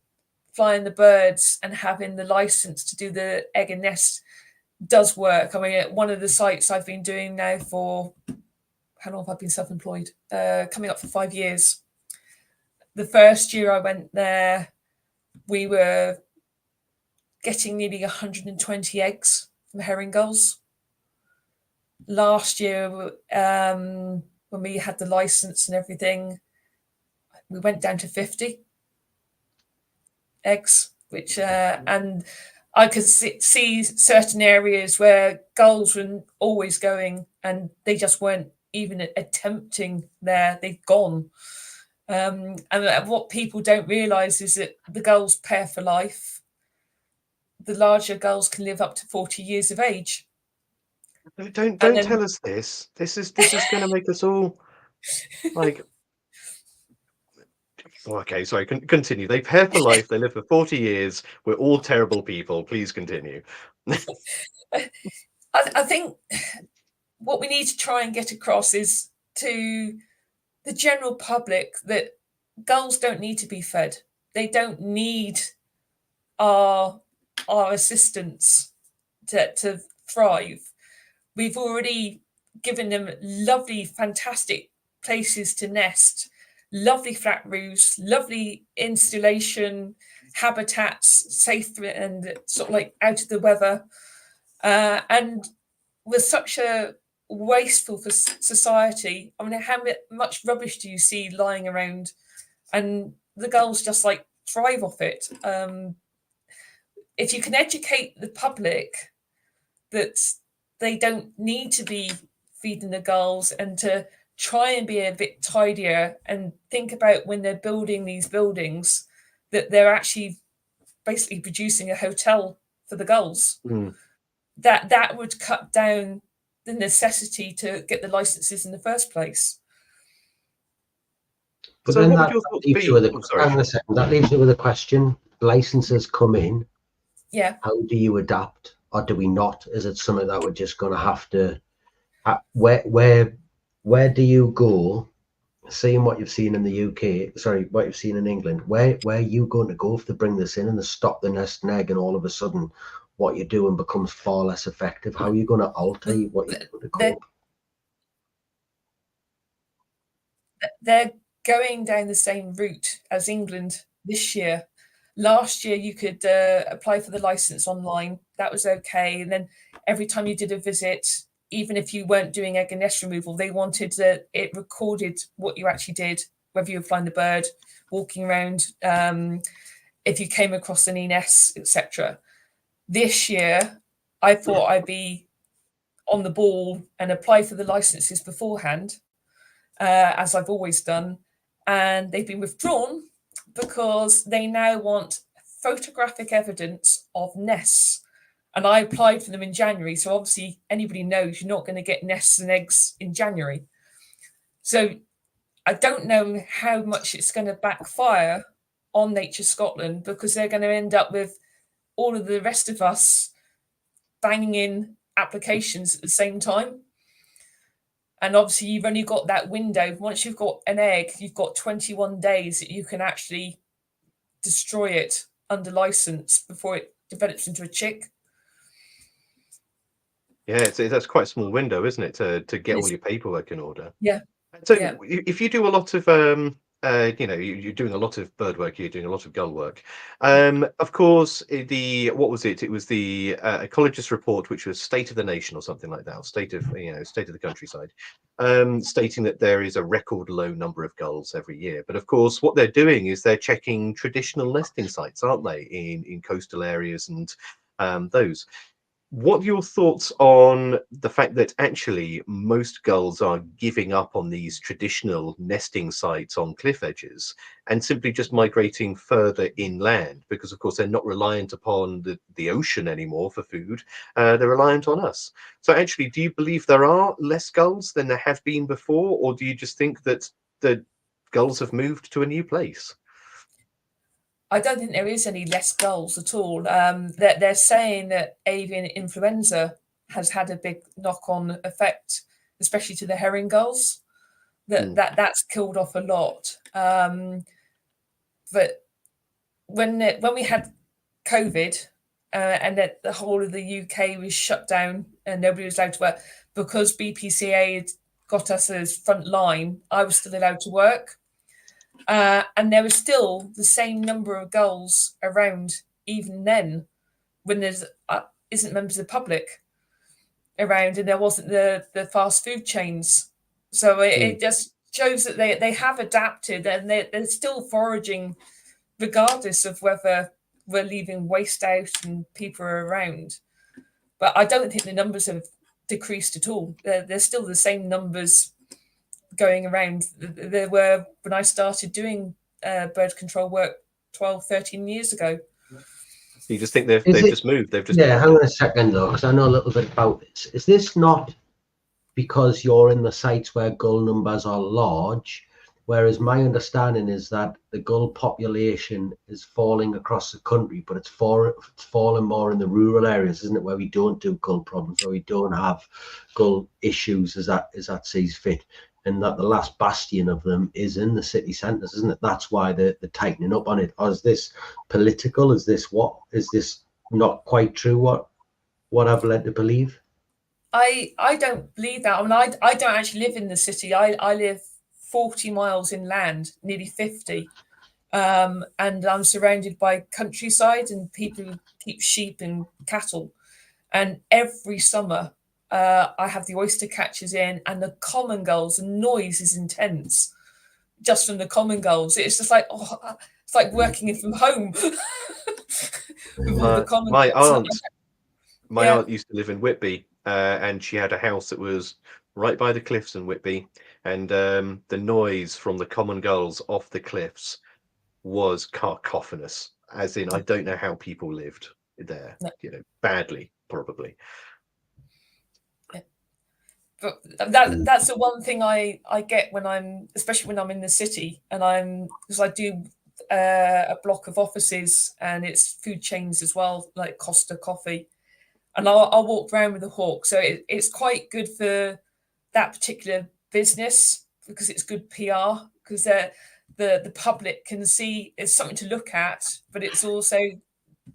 flying the birds and having the license to do the egg and nest does work. I mean, at one of the sites I've been doing now for, how long have I been self-employed? Coming up for 5 years. The first year I went there, we were getting nearly 120 eggs from herring gulls. Last year, when we had the license and everything, we went down to 50 eggs, which and I could see certain areas where gulls were always going and they just weren't even attempting there. They'd gone. And what people don't realise is that the gulls pair for life. The larger gulls can live up to 40 years of age. Don't tell us this. This is going to make us all like. Okay, sorry. Continue. They pair for life. They live for 40 years. We're all terrible people. Please continue. I think what we need to try and get across is to the general public that gulls don't need to be fed. They don't need our assistance to thrive. We've already given them lovely, fantastic places to nest, lovely flat roofs, lovely installation, habitats, safe and sort of like out of the weather. And with such a wasteful for society. I mean, how much rubbish do you see lying around, and the gulls just like thrive off it. If you can educate the public that they don't need to be feeding the gulls, and to try and be a bit tidier and think about when they're building these buildings that they're actually basically producing a hotel for the gulls, that would cut down the necessity to get the licenses in the first place. But So then what would that your thoughts leaves be? you with Sorry, hang on a second. That leaves you with a question. Licenses come in. Yeah. How do you adapt, or do we not? Is it something that we're just going to have to? Where do you go? Seeing what you've seen in the UK, sorry, what you've seen in England, where are you going to go if they bring this in and they stop the nest and egg, and all of a sudden what you're doing becomes far less effective? How are you going to alter what you're going to cope? They're going down the same route as England this year. Last year, you could apply for the license online. That was okay. And then every time you did a visit, even if you weren't doing egg and nest removal, they wanted it recorded what you actually did, whether you were flying the bird, walking around, if you came across any nests, etc. This year, I thought I'd be on the ball and apply for the licenses beforehand, as I've always done. And they've been withdrawn because they now want photographic evidence of nests. And I applied for them in January. So obviously anybody knows you're not going to get nests and eggs in January. So I don't know how much it's going to backfire on Nature Scotland, because they're going to end up with all of the rest of us banging in applications at the same time. And obviously you've only got that window. Once you've got an egg, you've got 21 days that you can actually destroy it under license before it develops into a chick. yeah, that's quite a small window, isn't it, to get all your paperwork in order? Yeah. So Yeah. if you do a lot of you're doing a lot of bird work, you're doing a lot of gull work. Of course, what was it? It was the ecologist report, which was State of the Nation or something like that, or State of the Countryside, stating that there is a record low number of gulls every year. But of course, what they're doing is they're checking traditional nesting sites, aren't they, in coastal areas and those. What are your thoughts on the fact that actually most gulls are giving up on these traditional nesting sites on cliff edges and simply just migrating further inland? Because, of course, they're not reliant upon the ocean anymore for food. They're reliant on us. So actually, do you believe there are less gulls than there have been before? Or do you just think that the gulls have moved to a new place? I don't think there is any less gulls at all. They're saying that avian influenza has had a big knock-on effect, especially to the herring gulls. That's killed off a lot. But when we had COVID, and that the whole of the UK was shut down and nobody was allowed to work, because BPCA had got us as front line, I was still allowed to work. And there was still the same number of gulls around even then, when there's isn't members of the public around, and there wasn't the fast food chains. So it just shows that they have adapted, and they're still foraging regardless of whether we're leaving waste out and people are around. But I don't think the numbers have decreased at all. They're still the same numbers going around. There were when I started doing bird control work 12, 13 years ago. You just think they've just moved? They've just hang on a second though, because I know a little bit about this. Is this not because you're in the sites where gull numbers are large? Whereas my understanding is that the gull population is falling across the country, but it's falling more in the rural areas, isn't it? Where we don't do gull problems, where we don't have gull issues as that sees fit, and that the last bastion of them is in the city centres, isn't it? That's why they're tightening up on it. Or is this political? Is this not quite true? What I've led to believe? I don't believe that. I mean, I don't actually live in the city. I live 40 miles inland, nearly 50. And I'm surrounded by countryside and people who keep sheep and cattle. And every summer I have the oyster catchers in, and the common gulls. The noise is intense, just from the common gulls. It's just like, oh, it's like working from home with all the common My gulls. aunt used to live in Whitby, and she had a house that was right by the cliffs in Whitby, and the noise from the common gulls off the cliffs was cacophonous. As in, I don't know how people lived there. No. Badly, probably. But that's the one thing I get especially when I'm in the city, and because I do a block of offices, and it's food chains as well, like Costa Coffee, and I'll walk around with the hawk. So it's quite good for that particular business, because it's good PR, because the public can see it's something to look at, but it's also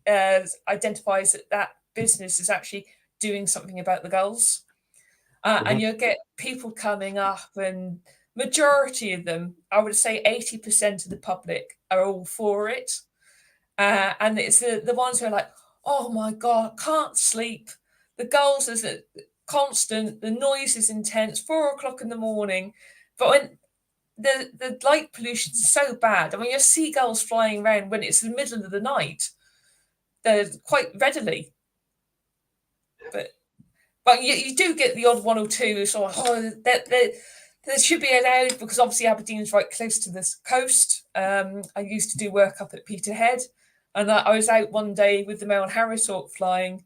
identifies that business is actually doing something about the gulls. And you'll get people coming up, and majority of them, I would say 80% of the public are all for it. And it's the ones who are like, oh my God, can't sleep. The gulls is constant, the noise is intense, 4 o'clock in the morning. But when the light pollution is so bad, I mean, you see gulls flying around when it's the middle of the night. They're quite readily. But you do get the odd one or two, sort of, they should be allowed, because obviously Aberdeen's right close to this coast. I used to do work up at Peterhead, and I was out one day with the male Harris hawk flying,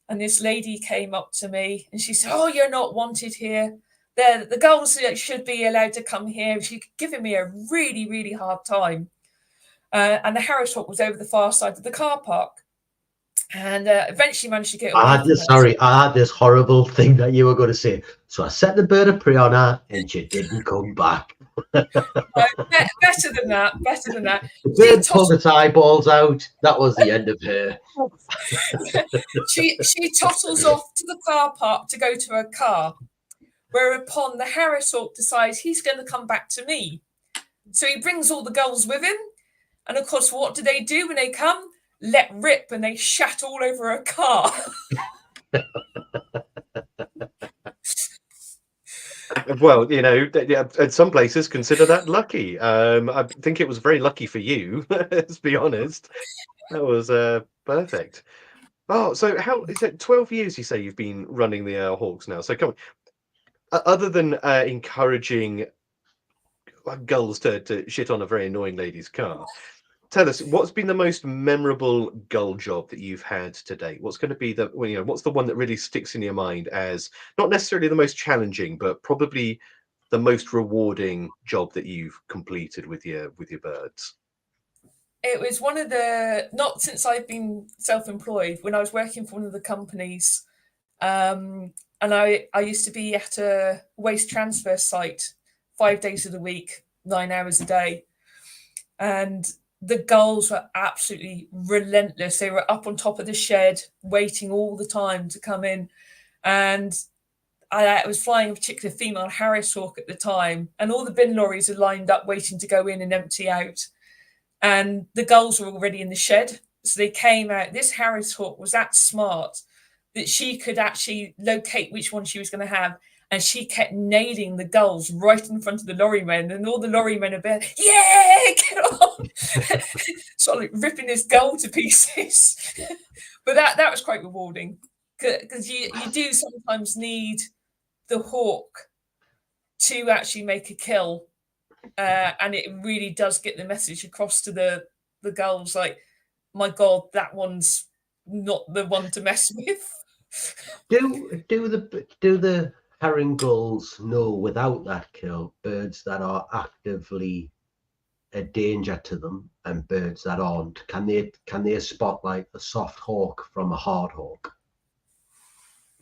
and this lady came up to me and she said, "Oh, you're not wanted here. The gulls should be allowed to come here." She's giving me a really, really hard time. And the Harris hawk was over the far side of the car park. And eventually managed to get away. I had this horrible thing that you were going to say. So I set the bird of prey on her, and she didn't come back. Better than that. The bird pulled its eyeballs out. That was the end of her. She tottles off to the car park to go to her car, whereupon the Harris hawk decides he's going to come back to me. So he brings all the gulls with him. And of course, what do they do when they come? Let rip, and they shat all over a car. Well, at some places consider that lucky. I think it was very lucky for you, let's be honest. That was perfect. Oh, so how is it 12 years you say you've been running the Hawks now? So come on. Other than encouraging gulls to shit on a very annoying lady's car, tell us, what's been the most memorable gull job that you've had to date? What's going to be what's the one that really sticks in your mind as not necessarily the most challenging, but probably the most rewarding job that you've completed with your birds? It was not since I've been self-employed, when I was working for one of the companies, and I used to be at a waste transfer site 5 days of the week, 9 hours a day, and the gulls were absolutely relentless. They were up on top of the shed, waiting all the time to come in. And I was flying a particular female Harris hawk at the time, and all the bin lorries are lined up waiting to go in and empty out. And the gulls were already in the shed. So they came out. This Harris hawk was that smart that she could actually locate which one she was going to have. And she kept nailing the gulls right in front of the lorrymen, and all the lorrymen are there, yeah, get on, sort of like ripping this gull to pieces. But that was quite rewarding, because you do sometimes need the hawk to actually make a kill, and it really does get the message across to the gulls, like, my God, that one's not the one to mess with. Do the herring gulls know, without that kill, birds that are actively a danger to them and birds that aren't? Can they spot like a soft hawk from a hard hawk?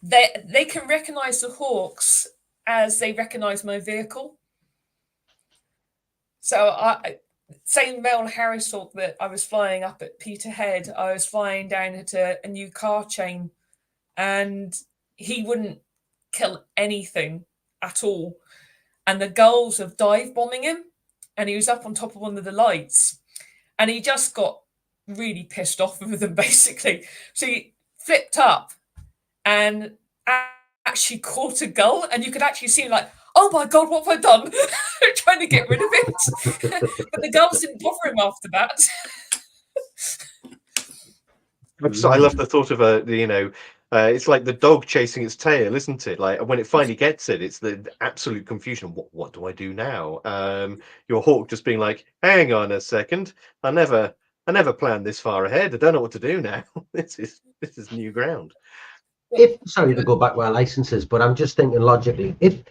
They can recognize the hawks as they recognize my vehicle. So same male Harris hawk that I was flying up at Peterhead, I was flying down at a new car chain, and he wouldn't kill anything at all. And the gulls of dive bombing him, and he was up on top of one of the lights, and he just got really pissed off with them, basically. So he flipped up, and actually caught a gull, and you could actually see like, oh my god, what have I done? Trying to get rid of it. But the gulls didn't bother him after that. I love the thought of it's like the dog chasing its tail, isn't it? Like when it finally gets it, it's the absolute confusion. What do I do now? Your hawk just being like, hang on a second, I never planned this far ahead. I don't know what to do now. This is new ground. Sorry to go back with our licenses, but I'm just thinking logically, if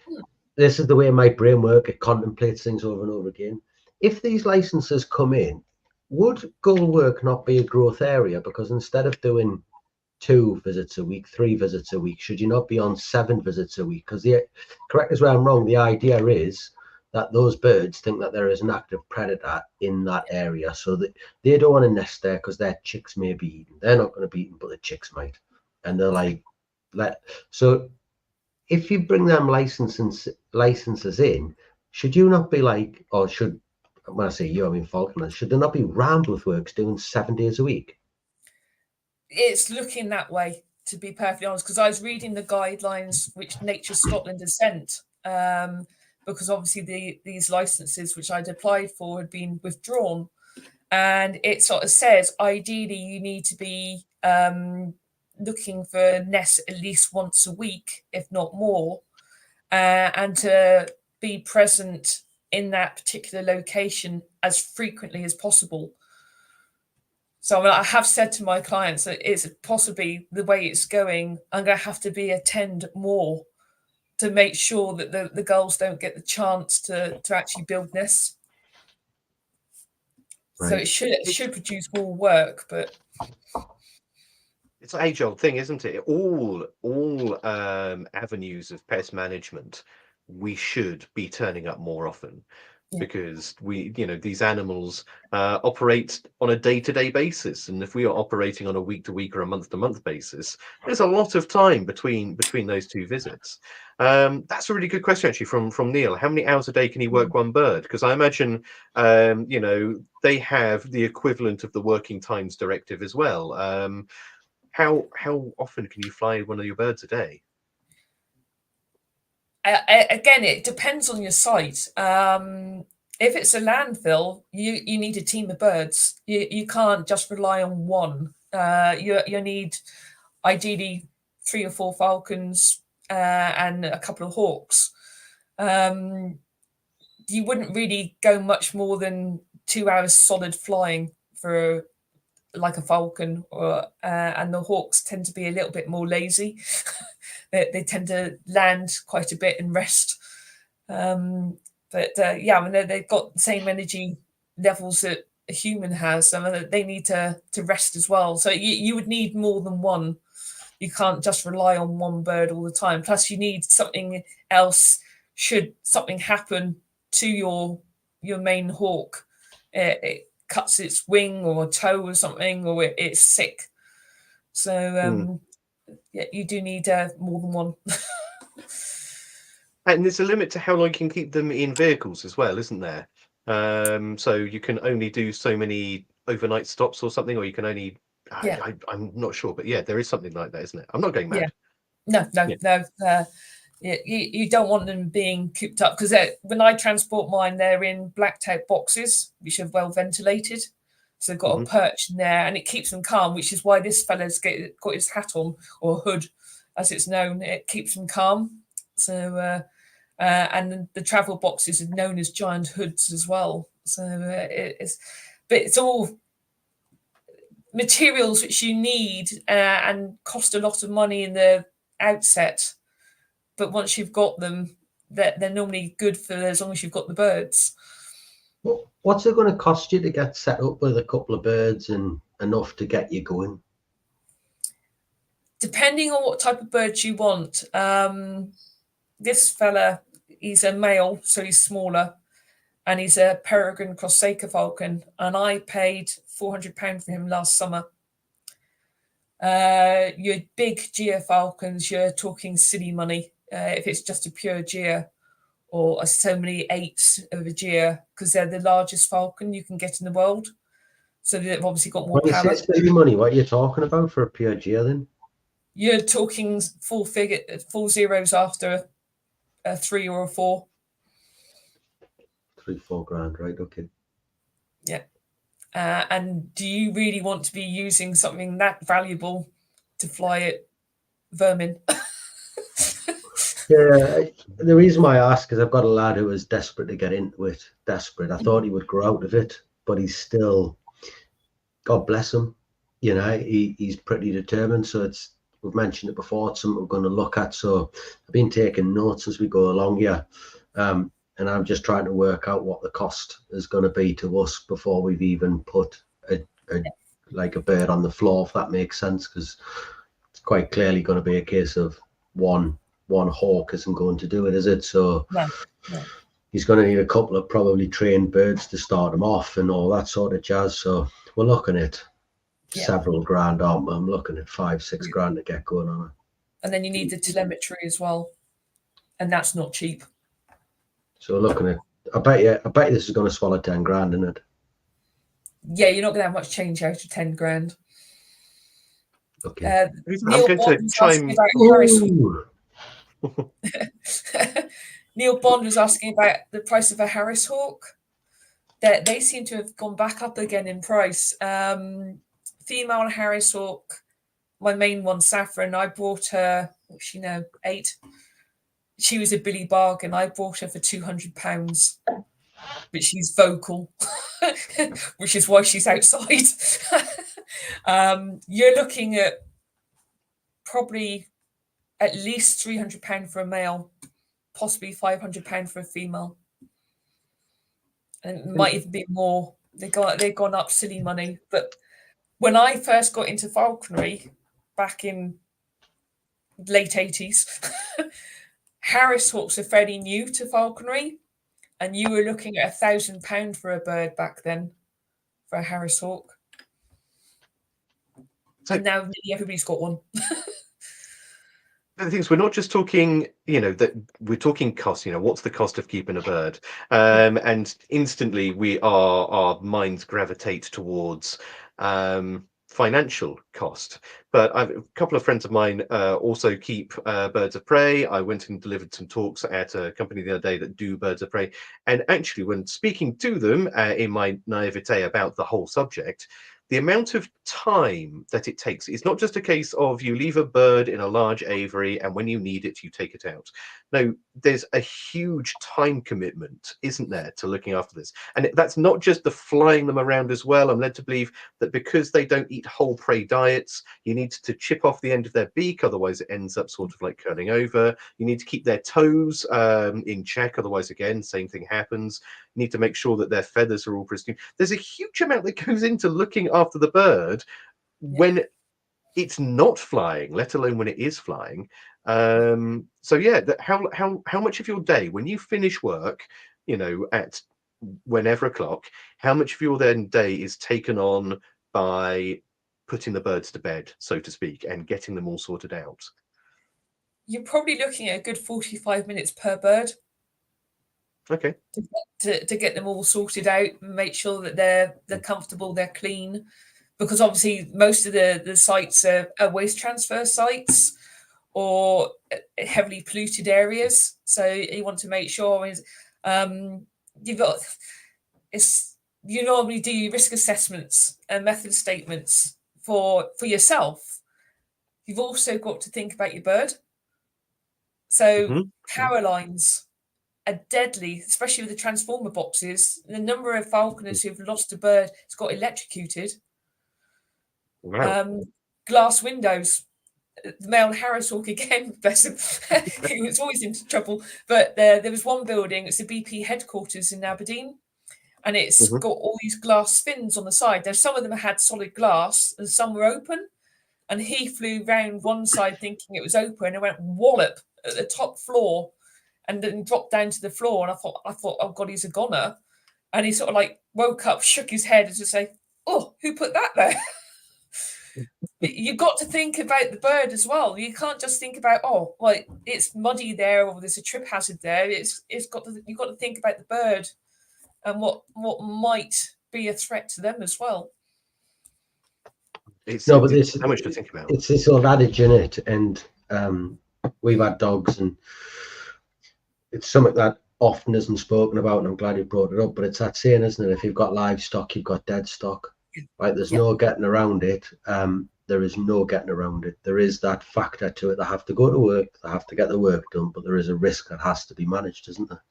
this is the way my brain works, it contemplates things over and over again. If these licenses come in, would gull work not be a growth area? Because instead of doing 2 visits a week, 3 visits a week, should you not be on 7 visits a week? Because correct us where I'm wrong, the idea is that those birds think that there is an active predator in that area, so that they don't want to nest there because their chicks may be eaten. They're not going to be eaten, but the chicks might. And they're like, so if you bring them licenses in, should you not be like, or should, when I say you, I mean falconers, should there not be Rambouth works doing 7 days a week? It's looking that way, to be perfectly honest, because I was reading the guidelines which Nature Scotland has sent, because obviously these licenses which I'd applied for had been withdrawn, and it sort of says ideally you need to be looking for nests at least once a week, if not more, and to be present in that particular location as frequently as possible. So I have said to my clients that it's possibly the way it's going, I'm going to have to attend more to make sure that the gulls don't get the chance to actually build nests. Right. So it should produce more work, but it's an age-old thing, isn't it? All avenues of pest management, we should be turning up more often. Because these animals operate on a day-to-day basis, and if we are operating on a week-to-week or a month-to-month basis, there's a lot of time between those 2 visits. That's a really good question, actually, from Neil. How many hours a day can he work one bird? Because I imagine they have the equivalent of the working times directive as well. How often can you fly one of your birds a day? Again, it depends on your site. If it's a landfill, you need a team of birds. You can't just rely on one. You need ideally 3 or 4 falcons and a couple of hawks. You wouldn't really go much more than 2 hours solid flying for like a falcon, and the hawks tend to be a little bit more lazy. They tend to land quite a bit and rest. But I mean, they've got the same energy levels that a human has. I mean, they need to rest as well. So you would need more than one. You can't just rely on one bird all the time. Plus, you need something else should something happen to your main hawk. It cuts its wing or toe or something, or it's sick. So you do need more than one. And there's a limit to how long you can keep them in vehicles as well, isn't there? So you can only do so many overnight stops or something, or you can only I'm not sure, but there is something like that, isn't it? I'm not going mad. No. You don't want them being cooped up, because when I transport mine, they're in blacked out boxes which are well ventilated, so they've got a perch in there, and it keeps them calm, which is why this fella's got his hat on, or hood as it's known. It keeps them calm. So and the travel boxes are known as giant hoods as well. So it's all materials which you need and cost a lot of money in the outset. But once you've got them, they're normally good for as long as you've got the birds. What's it going to cost you to get set up with a couple of birds and enough to get you going? Depending on what type of birds you want. This fella, he's a male, so he's smaller, and he's a peregrine cross-acre falcon, and I paid £400 for him last summer. Your big Gia falcons, you're talking silly money. If it's just a pure Gia, or so many 8s of a Gia, because they're the largest falcon you can get in the world. So they've obviously got more power. When you say silly money, what are you talking about for a pure Gia then? You're talking full zeros after a 3 or a 4. 3-4 grand, right? Okay. Yeah. And do you really want to be using something that valuable to fly at vermin? Yeah, the reason why I ask is I've got a lad who was desperate to get into it. Desperate. I thought he would grow out of it, but he's still, God bless him, you know, he's pretty determined. So we've mentioned it before, it's something we're going to look at. So I've been taking notes as we go along here. And I'm just trying to work out what the cost is going to be to us before we've even put like a bird on the floor, if that makes sense, because it's quite clearly going to be a case of one hawk isn't going to do it, is it? So No. he's going to need a couple of probably trained birds to start him off and all that sort of jazz. So we're looking at several grand, aren't we? I'm looking at 5-6 grand to get going on it. And then you need the telemetry as well, and that's not cheap. So we're looking at, I bet this is going to swallow 10 grand, isn't it? Yeah, you're not going to have much change out of 10 grand. Okay. Neil Bond was asking about Harris Hawk. Neil Bond was asking about the price of a Harris Hawk. They seem to have gone back up again in price. Female Harris Hawk, my main one, Saffron, I bought her, what's she now, 8? She was a Billy bargain. I bought her for £200, but she's vocal, which is why she's outside. You're looking at probably at least £300 for a male, possibly £500 for a female, and it might even be more. They've gone up silly money. But when I first got into falconry back in late 80s, Harris Hawks are fairly new to falconry, and you were looking at £1,000 for a bird back then for a Harris Hawk. So, and now nearly everybody's got one. The thing is, we're not just talking, that we're talking cost. What's the cost of keeping a bird? And instantly, our minds gravitate towards financial cost. But a couple of friends of mine also keep birds of prey. I went and delivered some talks at a company the other day that do birds of prey. And actually, when speaking to them in my naivete about the whole subject, the amount of time that it takes is not just a case of you leave a bird in a large aviary and when you need it, you take it out. No, there's a huge time commitment, isn't there, to looking after this? And that's not just the flying them around as well. I'm led to believe that because they don't eat whole prey diets, you need to chip off the end of their beak, otherwise it ends up sort of like curling over. You need to keep their toes in check, otherwise, again, same thing happens. You need to make sure that their feathers are all pristine. There's a huge amount that goes into looking after the bird when it's not flying, let alone when it is flying. So yeah, how much of your day, when you finish work, at whenever o'clock, how much of your then day is taken on by putting the birds to bed, so to speak, and getting them all sorted out? You're probably looking at a good 45 minutes per bird. Okay. To get them all sorted out and make sure that they're comfortable, they're clean, because obviously most of the sites are waste transfer sites or heavily polluted areas. So you want to make sure you normally do your risk assessments and method statements for yourself. You've also got to think about your bird. So power lines are deadly, especially with the transformer boxes. The number of falconers who've lost a bird has got electrocuted. Wow. Glass windows. The male Harris Hawk again, bless him, it's always into trouble. But there was one building, it's the BP headquarters in Aberdeen, and it's got all these glass fins on the side. There's some of them had solid glass and some were open. And he flew round one side thinking it was open and went wallop at the top floor and then dropped down to the floor. And I thought, oh God, he's a goner. And he sort of like woke up, shook his head and just say, oh, who put that there? You've got to think about the bird as well. You can't just think about, oh, well, it's muddy there or there's a trip hazard there. You've got to think about the bird and what might be a threat to them as well. It's No, but it's so much to think about. it's this old adage in it, and we've had dogs, and it's something that often isn't spoken about, and I'm glad you brought it up. But it's that saying, isn't it? If you've got livestock, you've got dead stock. Right? There's no getting around it. There is no getting around it. There is that factor to it. They have to go to work. They have to get the work done. But there is a risk that has to be managed, isn't there?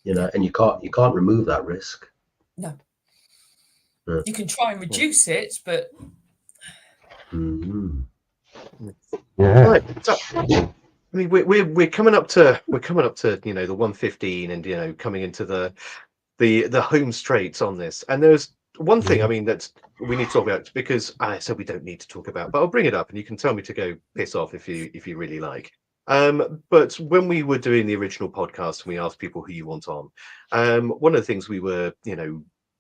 You know, and you can't remove that risk. No. You can try and reduce it, but yeah. Right. So, I mean, we're coming up to the 115, and coming into the home straight on this. And there's one thing, I mean, that we need to talk about, because I said we don't need to talk about, but I'll bring it up, and you can tell me to go piss off if you really like. But when we were doing the original podcast and we asked people who you want on, one of the things we were,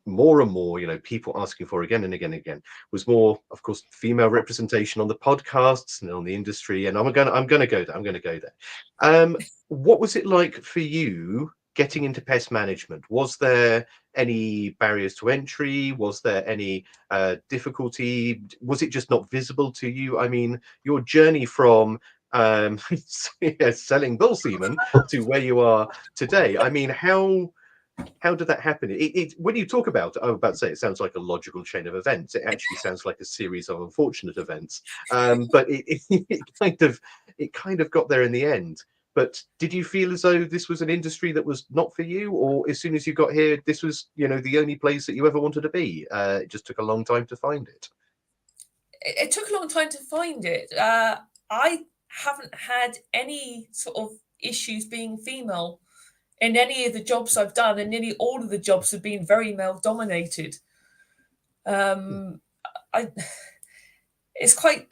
more and more, people asking for again and again and again, was more, of course, female representation on the podcasts and on the industry. And I'm gonna go there. What was it like for you getting into pest management? Was there any barriers to entry? Was there any difficulty? Was it just not visible to you? I mean, your journey from selling bull semen to where you are today. I mean, how did that happen? When you talk about it, I was about to say it sounds like a logical chain of events. It actually sounds like a series of unfortunate events. But it kind of got there in the end. But did you feel as though this was an industry that was not for you, or as soon as you got here, this was, the only place that you ever wanted to be? It just took a long time to find it. It took a long time to find it. I haven't had any sort of issues being female in any of the jobs I've done, and nearly all of the jobs have been very male dominated. It's quite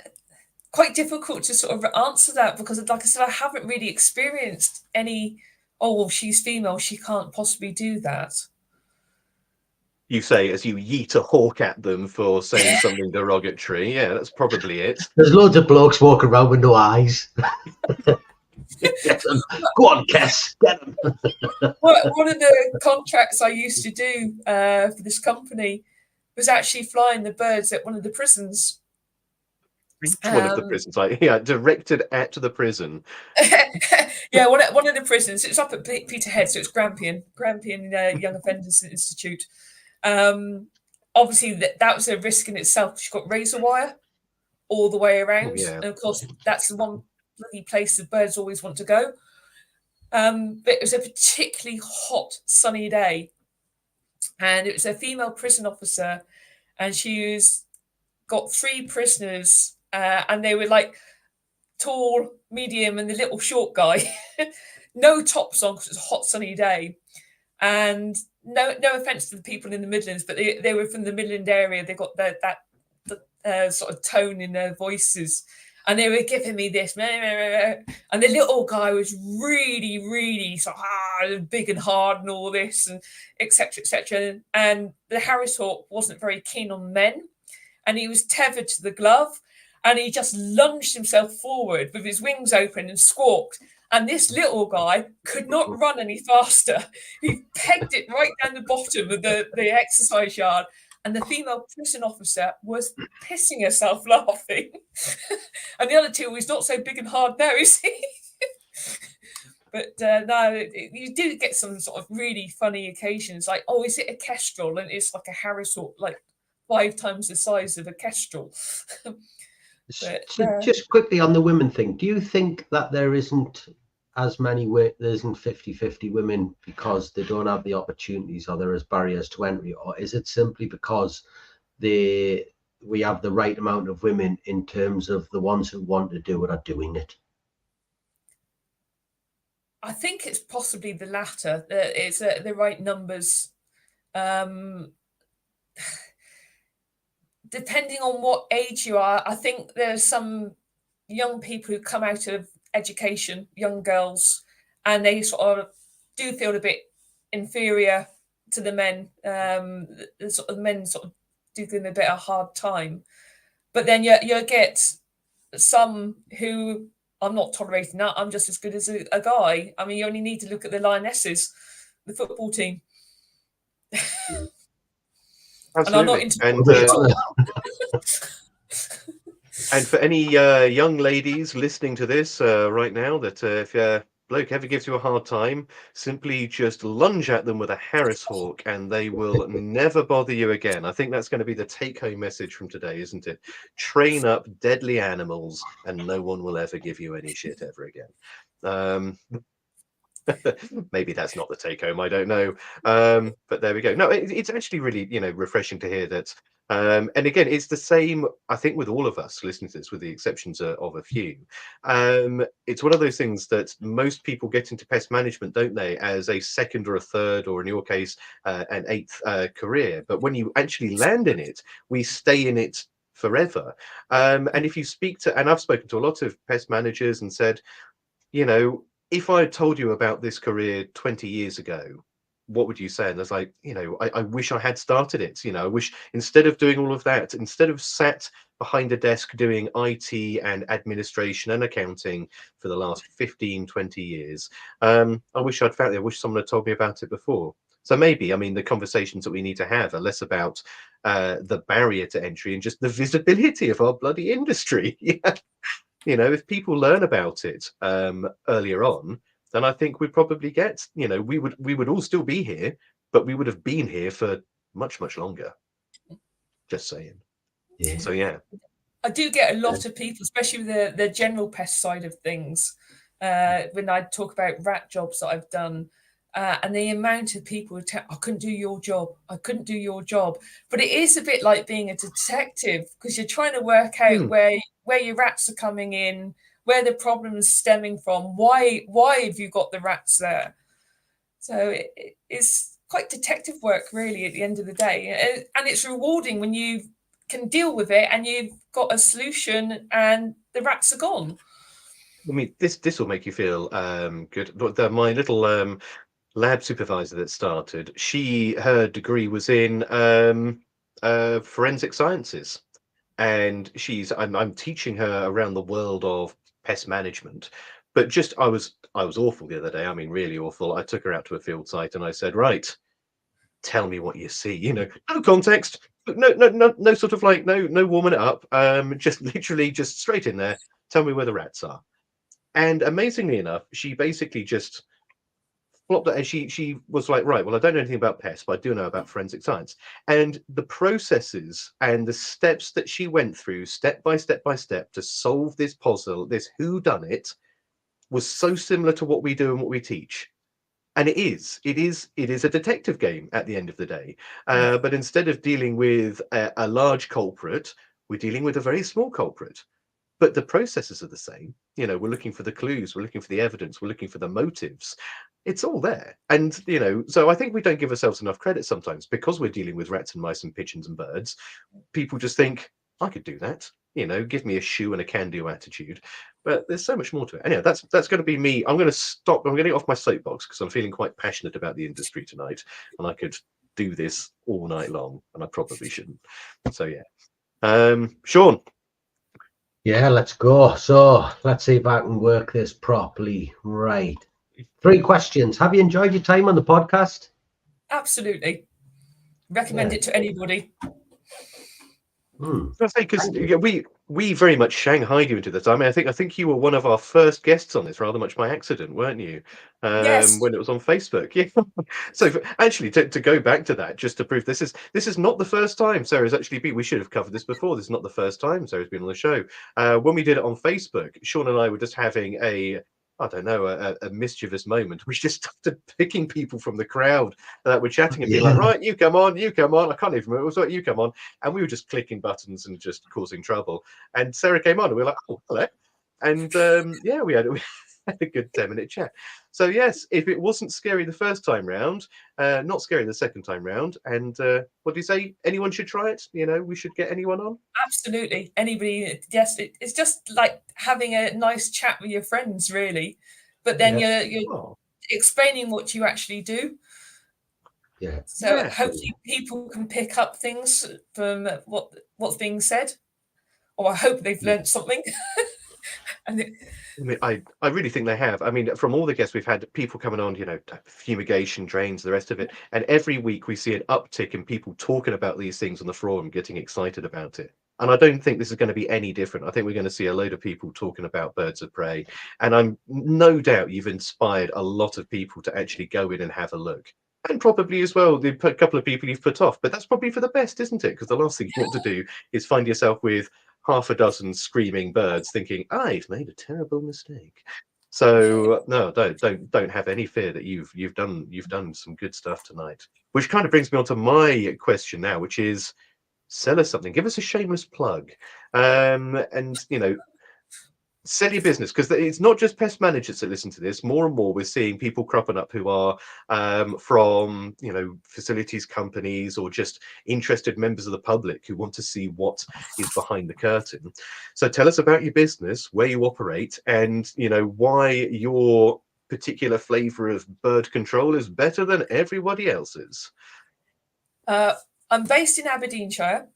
difficult to sort of answer that, because, like I said, I haven't really experienced any, oh, well, she's female, she can't possibly do that. You say as you yeet a hawk at them for saying something derogatory. Yeah, that's probably it. There's loads of blokes walking around with no eyes. Go on, Kes, get them. One of the contracts I used to do for this company was actually flying the birds at one of the prisons. One of the prisons, directed at the prison. Yeah, one of the prisons. It's up at Peterhead, so it's Grampian Young Offenders Institute. Obviously, that was a risk in itself. She got razor wire all the way around, and of course, that's the one bloody place the birds always want to go. But it was a particularly hot, sunny day, and it was a female prison officer, and she's got 3 prisoners, and they were like tall, medium, and the little short guy. No tops on because it's a hot, sunny day. And no offense to the people in the Midlands, but they were from the Midland area. They got that sort of tone in their voices. And they were giving me this, and the little guy was really, really sort of big and hard and all this, and etc., etc. And the Harris Hawk wasn't very keen on men, and he was tethered to the glove, and he just lunged himself forward with his wings open and squawked. And this little guy could not run any faster. He pegged it right down the bottom of the exercise yard. And the female prison officer was pissing herself laughing. And the other 2 was not so big and hard now, is he? But no, you do get some sort of really funny occasions. Like, oh, is it a kestrel? And it's like a Harris Hawk, like 5 times the size of a kestrel. But, just quickly on the women thing, do you think that there isn't as many, there isn't 50-50 women because they don't have the opportunities, or there is barriers to entry, or is it simply because we have the right amount of women in terms of the ones who want to do it are doing it? I think it's possibly the latter. It's the right numbers. Depending on what age you are, I think there's some young people who come out of education, young girls, and they sort of do feel a bit inferior to the men. The sort of men sort of do give them a bit of a hard time. But then you get some who, I'm not tolerating that, I'm just as good as a guy. I mean, you only need to look at the Lionesses, the football team. Absolutely. And I'm not into And for any young ladies listening to this right now, that if bloke ever gives you a hard time, simply just lunge at them with a Harris hawk and they will never bother you again. I think that's going to be the take-home message from today, isn't it? Train up deadly animals and no one will ever give you any shit ever again. Maybe that's not the take-home, I don't know. But there we go. No, it's actually really, refreshing to hear that. And again, it's the same, I think, with all of us listening to this, with the exceptions of a few. It's one of those things that most people get into pest management, don't they, as a second or a third, or in your case, an eighth career. But when you actually land in it, we stay in it forever. And if you speak to, and I've spoken to a lot of pest managers and said, if I had told you about this career 20 years ago, what would you say? And I was like, I wish I had started it. I wish, instead of doing all of that, instead of sat behind a desk doing IT and administration and accounting for the last 15, 20 years, I wish I'd found it. I wish someone had told me about it before. So maybe, the conversations that we need to have are less about the barrier to entry and just the visibility of our bloody industry. If people learn about it earlier on, then I think we'd probably get, we would all still be here, but we would have been here for much, much longer. Just saying. Yeah. So yeah. I do get a lot of people, especially with the general pest side of things, when I talk about rat jobs that I've done. And the amount of people who tell, I couldn't do your job. I couldn't do your job. But it is a bit like being a detective, because you're trying to work out where your rats are coming in, where the problem is stemming from, why have you got the rats there? So it's quite detective work, really, at the end of the day. And it's rewarding when you can deal with it and you've got a solution and the rats are gone. This will make you feel good. My little lab supervisor that started, her degree was in forensic sciences, and I'm teaching her around the world of pest management. But I was awful the other day. Really awful. I took her out to a field site and I said, right, tell me what you see. No context, no sort of like no warming it up. Just literally just straight in there. Tell me where the rats are. And amazingly enough, she basically just flopped it. And she was like, right, well, I don't know anything about pests, but I do know about forensic science. And the processes and the steps that she went through, step by step by step, to solve this puzzle, this whodunit, was so similar to what we do and what we teach. And it is a detective game at the end of the day. But instead of dealing with a large culprit, we're dealing with a very small culprit. But the processes are the same. We're looking for the clues, we're looking for the evidence, we're looking for the motives. It's all there. And, so I think we don't give ourselves enough credit sometimes, because we're dealing with rats and mice and pigeons and birds. People just think, I could do that. Give me a shoe and a can-do attitude. But there's so much more to it. Anyway, that's going to be me. I'm going to stop. I'm going to get off my soapbox because I'm feeling quite passionate about the industry tonight, and I could do this all night long, and I probably shouldn't. So yeah, Sean. Yeah, let's go. So let's see if I can work this properly. Right. 3 questions. Have you enjoyed your time on the podcast? Absolutely. Recommend it to anybody. I say, because we very much shanghaied you into this. I think you were one of our first guests on this, rather much by accident, weren't you? Yes. When it was on Facebook. Yeah. So actually, to go back to that, just to prove this is not the first time Sarah's actually been. We should have covered this before. This is not the first time Sarah's been on the show. When we did it on Facebook, Sean and I were just having a mischievous moment. We just started picking people from the crowd that were chatting and being like, right, you come on. I can't even remember. It was like, you come on. And we were just clicking buttons and just causing trouble. And Sarah came on and we were like, oh, hello. And we had a good 10-minute chat. So yes, if it wasn't scary the first time round, not scary the second time round. And what do you say? Anyone should try it? We should get anyone on? Absolutely. Anybody. Yes, it's just like having a nice chat with your friends, really. But then you're explaining what you actually do. Yeah. So hopefully people can pick up things from what's being said. Or I hope they've learned something. I really think they have. From all the guests we've had, people coming on, fumigation, drains, the rest of it. And every week we see an uptick in people talking about these things on the forum, getting excited about it. And I don't think this is going to be any different. I think we're going to see a load of people talking about birds of prey. And I'm no doubt you've inspired a lot of people to actually go in and have a look. And probably as well, the couple of people you've put off. But that's probably for the best, isn't it? Because the last thing you want to do is find yourself with half a dozen screaming birds thinking, I've made a terrible mistake. So no, don't have any fear that you've done some good stuff tonight. Which kind of brings me on to my question now, which is, sell us something, give us a shameless plug, and sell your business, because it's not just pest managers that listen to this. More and more we're seeing people cropping up who are from facilities companies, or just interested members of the public who want to see what is behind the curtain. So tell us about your business, where you operate, and why your particular flavor of bird control is better than everybody else's. I'm based in Aberdeenshire.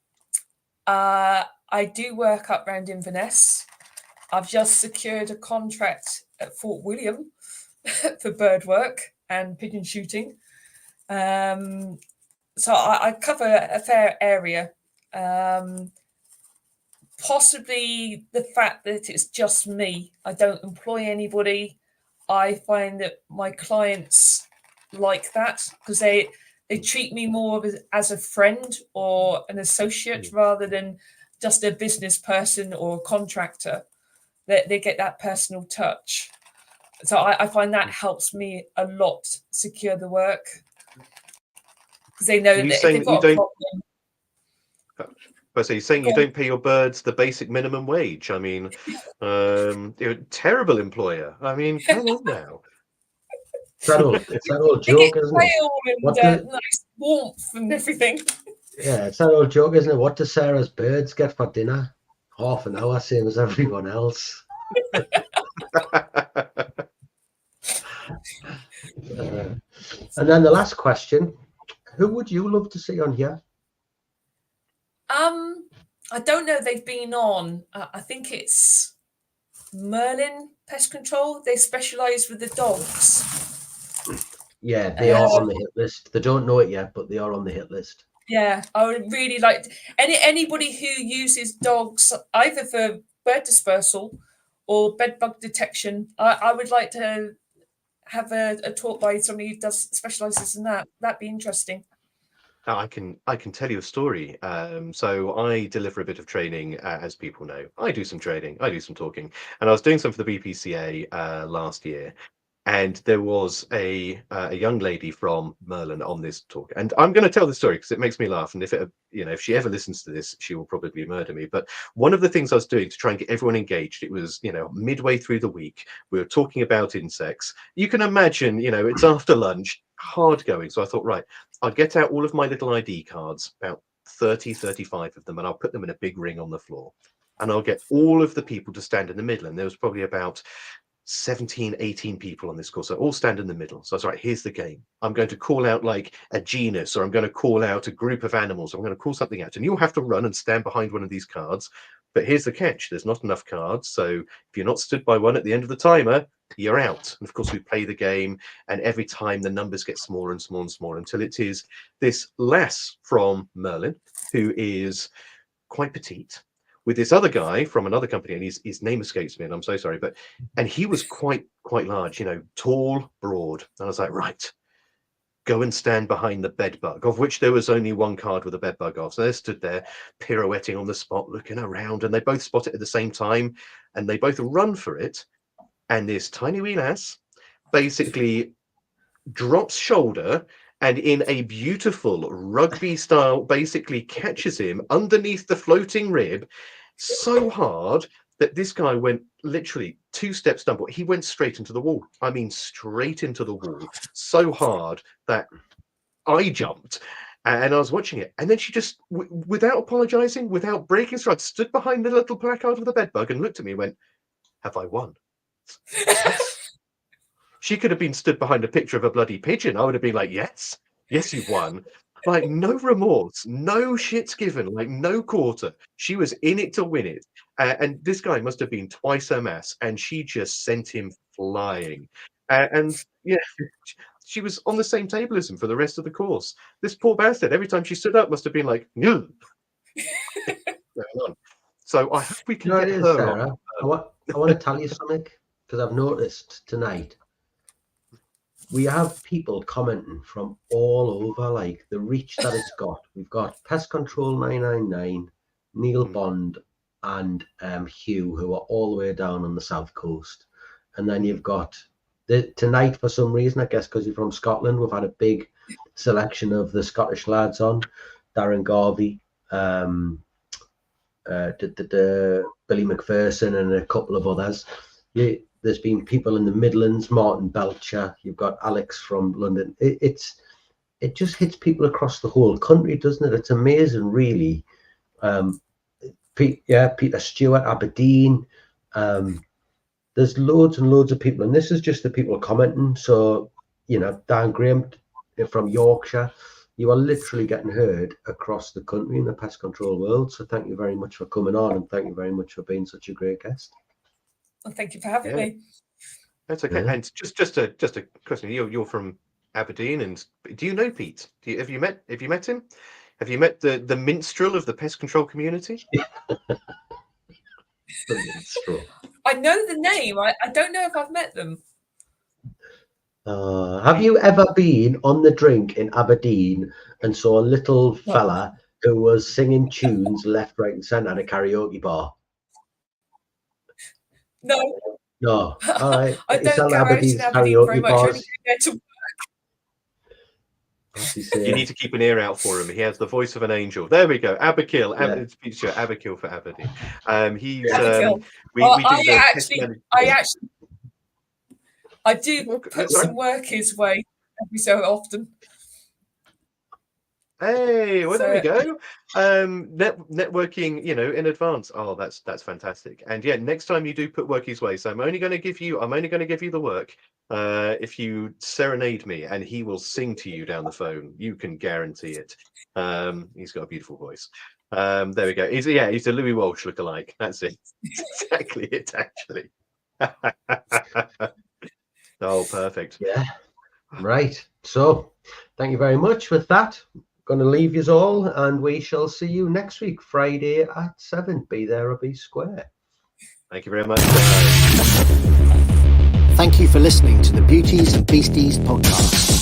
I do work up round Inverness. I've just secured a contract at Fort William for bird work and pigeon shooting. So I cover a fair area. Possibly the fact that it's just me. I don't employ anybody. I find that my clients like that, because they treat me more as a friend or an associate rather than just a business person or a contractor. They get that personal touch. So I find that helps me a lot secure the work, because they know that if they've got a problem. So you're saying you don't pay your birds the basic minimum wage? I mean, you're a terrible employer. I mean, come on now. It's that old joke, isn't it? And nice warmth and everything. Yeah, it's that old joke, isn't it? What does Sarah's birds get for dinner? Half an hour, same as everyone else. And then the last question: who would you love to see on here? I don't know. They've been on. I think it's Merlin Pest Control. They specialise with the dogs. Yeah, they are on the hit list. They don't know it yet, but they are on the hit list. Yeah, I would really like anybody who uses dogs either for bird dispersal or bed bug detection. I would like to have a talk by somebody who specialises in that. That'd be interesting. I can tell you a story. So I deliver a bit of training, as people know. I do some training, I do some talking, and I was doing some for the BPCA last year. And there was a young lady from Merlin on this talk, and I'm going to tell the story because it makes me laugh. And if she ever listens to this, she will probably murder me. But one of the things I was doing to try and get everyone engaged, it was midway through the week. We were talking about insects. You can imagine, it's after lunch, hard going. So I thought, right, I'll get out all of my little ID cards, about 30, 35 of them, and I'll put them in a big ring on the floor, and I'll get all of the people to stand in the middle. And there was probably about 17, 18 people on this course, so all stand in the middle. So I was right, here's the game. I'm going to call out like a genus, or I'm going to call out a group of animals. I'm going to call something out, and you'll have to run and stand behind one of these cards. But here's the catch, there's not enough cards. So if you're not stood by one at the end of the timer, you're out. And of course, we play the game, and every time the numbers get smaller and smaller and smaller, until it is this lass from Merlin, who is quite petite, with this other guy from another company, and his name escapes me, and I'm so sorry, and he was quite large, tall, broad. And I was like, right, go and stand behind the bed bug, of which there was only one card with a bed bug off. So they stood there pirouetting on the spot, looking around, and they both spot it at the same time, and they both run for it. And this tiny wee lass basically drops shoulder, and in a beautiful rugby style basically catches him underneath the floating rib so hard that this guy went literally 2 steps down, but he went straight into the wall. I mean, straight into the wall, so hard that I jumped. And I was watching it, and then she just, without apologizing, without breaking stride, stood behind the little placard of the bed bug and looked at me and went, have I won? Yes. She could have been stood behind a picture of a bloody pigeon. I would have been like, yes, you've won. Like, no remorse, no shits given, like no quarter. She was in it to win it. And this guy must have been twice her mass, and she just sent him flying. And yeah, she was on the same table as him for the rest of the course. This poor bastard, every time she stood up, must have been like, no. going on. So I hope we can No, get it is, her Sarah. on. I want to tell you something, because I've noticed tonight we have people commenting from all over, like the reach that it's got. We've got Pest Control 999, Neil Bond, and Hugh, who are all the way down on the south coast. And then you've got tonight, for some reason, I guess because you're from Scotland, we've had a big selection of the Scottish lads on. Darren Garvey, Billy McPherson, and a couple of others. There's been people in the Midlands, Martin Belcher. You've got Alex from London. It just hits people across the whole country, doesn't it? It's amazing, really. Peter Stewart, Aberdeen. There's loads and loads of people, and this is just the people commenting. So, Dan Graham from Yorkshire, you are literally getting heard across the country in the pest control world. So thank you very much for coming on, and thank you very much for being such a great guest. Well, thank you for having me. That's okay. Yeah. And just a question. You're from Aberdeen, and do you know Pete? Have you met him? Have you met the minstrel of the pest control community? The minstrel. I know the name. I don't know if I've met them. Have you ever been on the drink in Aberdeen and saw a little fella who was singing tunes left, right, and centre at a karaoke bar? No. All right. I don't go out in Aberdeen very much. I only go there to work. You need to keep an ear out for him. He has the voice of an angel. There we go. Aberkill. Aberkill for Aberdeen. He's I do put some work his way every so often. Hey, well, there we go. Networking, in advance. Oh, that's fantastic. And yeah, next time you do put work his way, so I'm only going to give you the work if you serenade me, and he will sing to you down the phone. You can guarantee it. He's got a beautiful voice. There we go. He's a Louis Walsh lookalike. That's it. Exactly it, actually. Oh, perfect. Yeah. Right. So, thank you very much. With that, going to leave you all, and we shall see you next week, Friday at 7. Be there or be square. Thank you very much. Thank you for listening to the Beauties and Beasties podcast.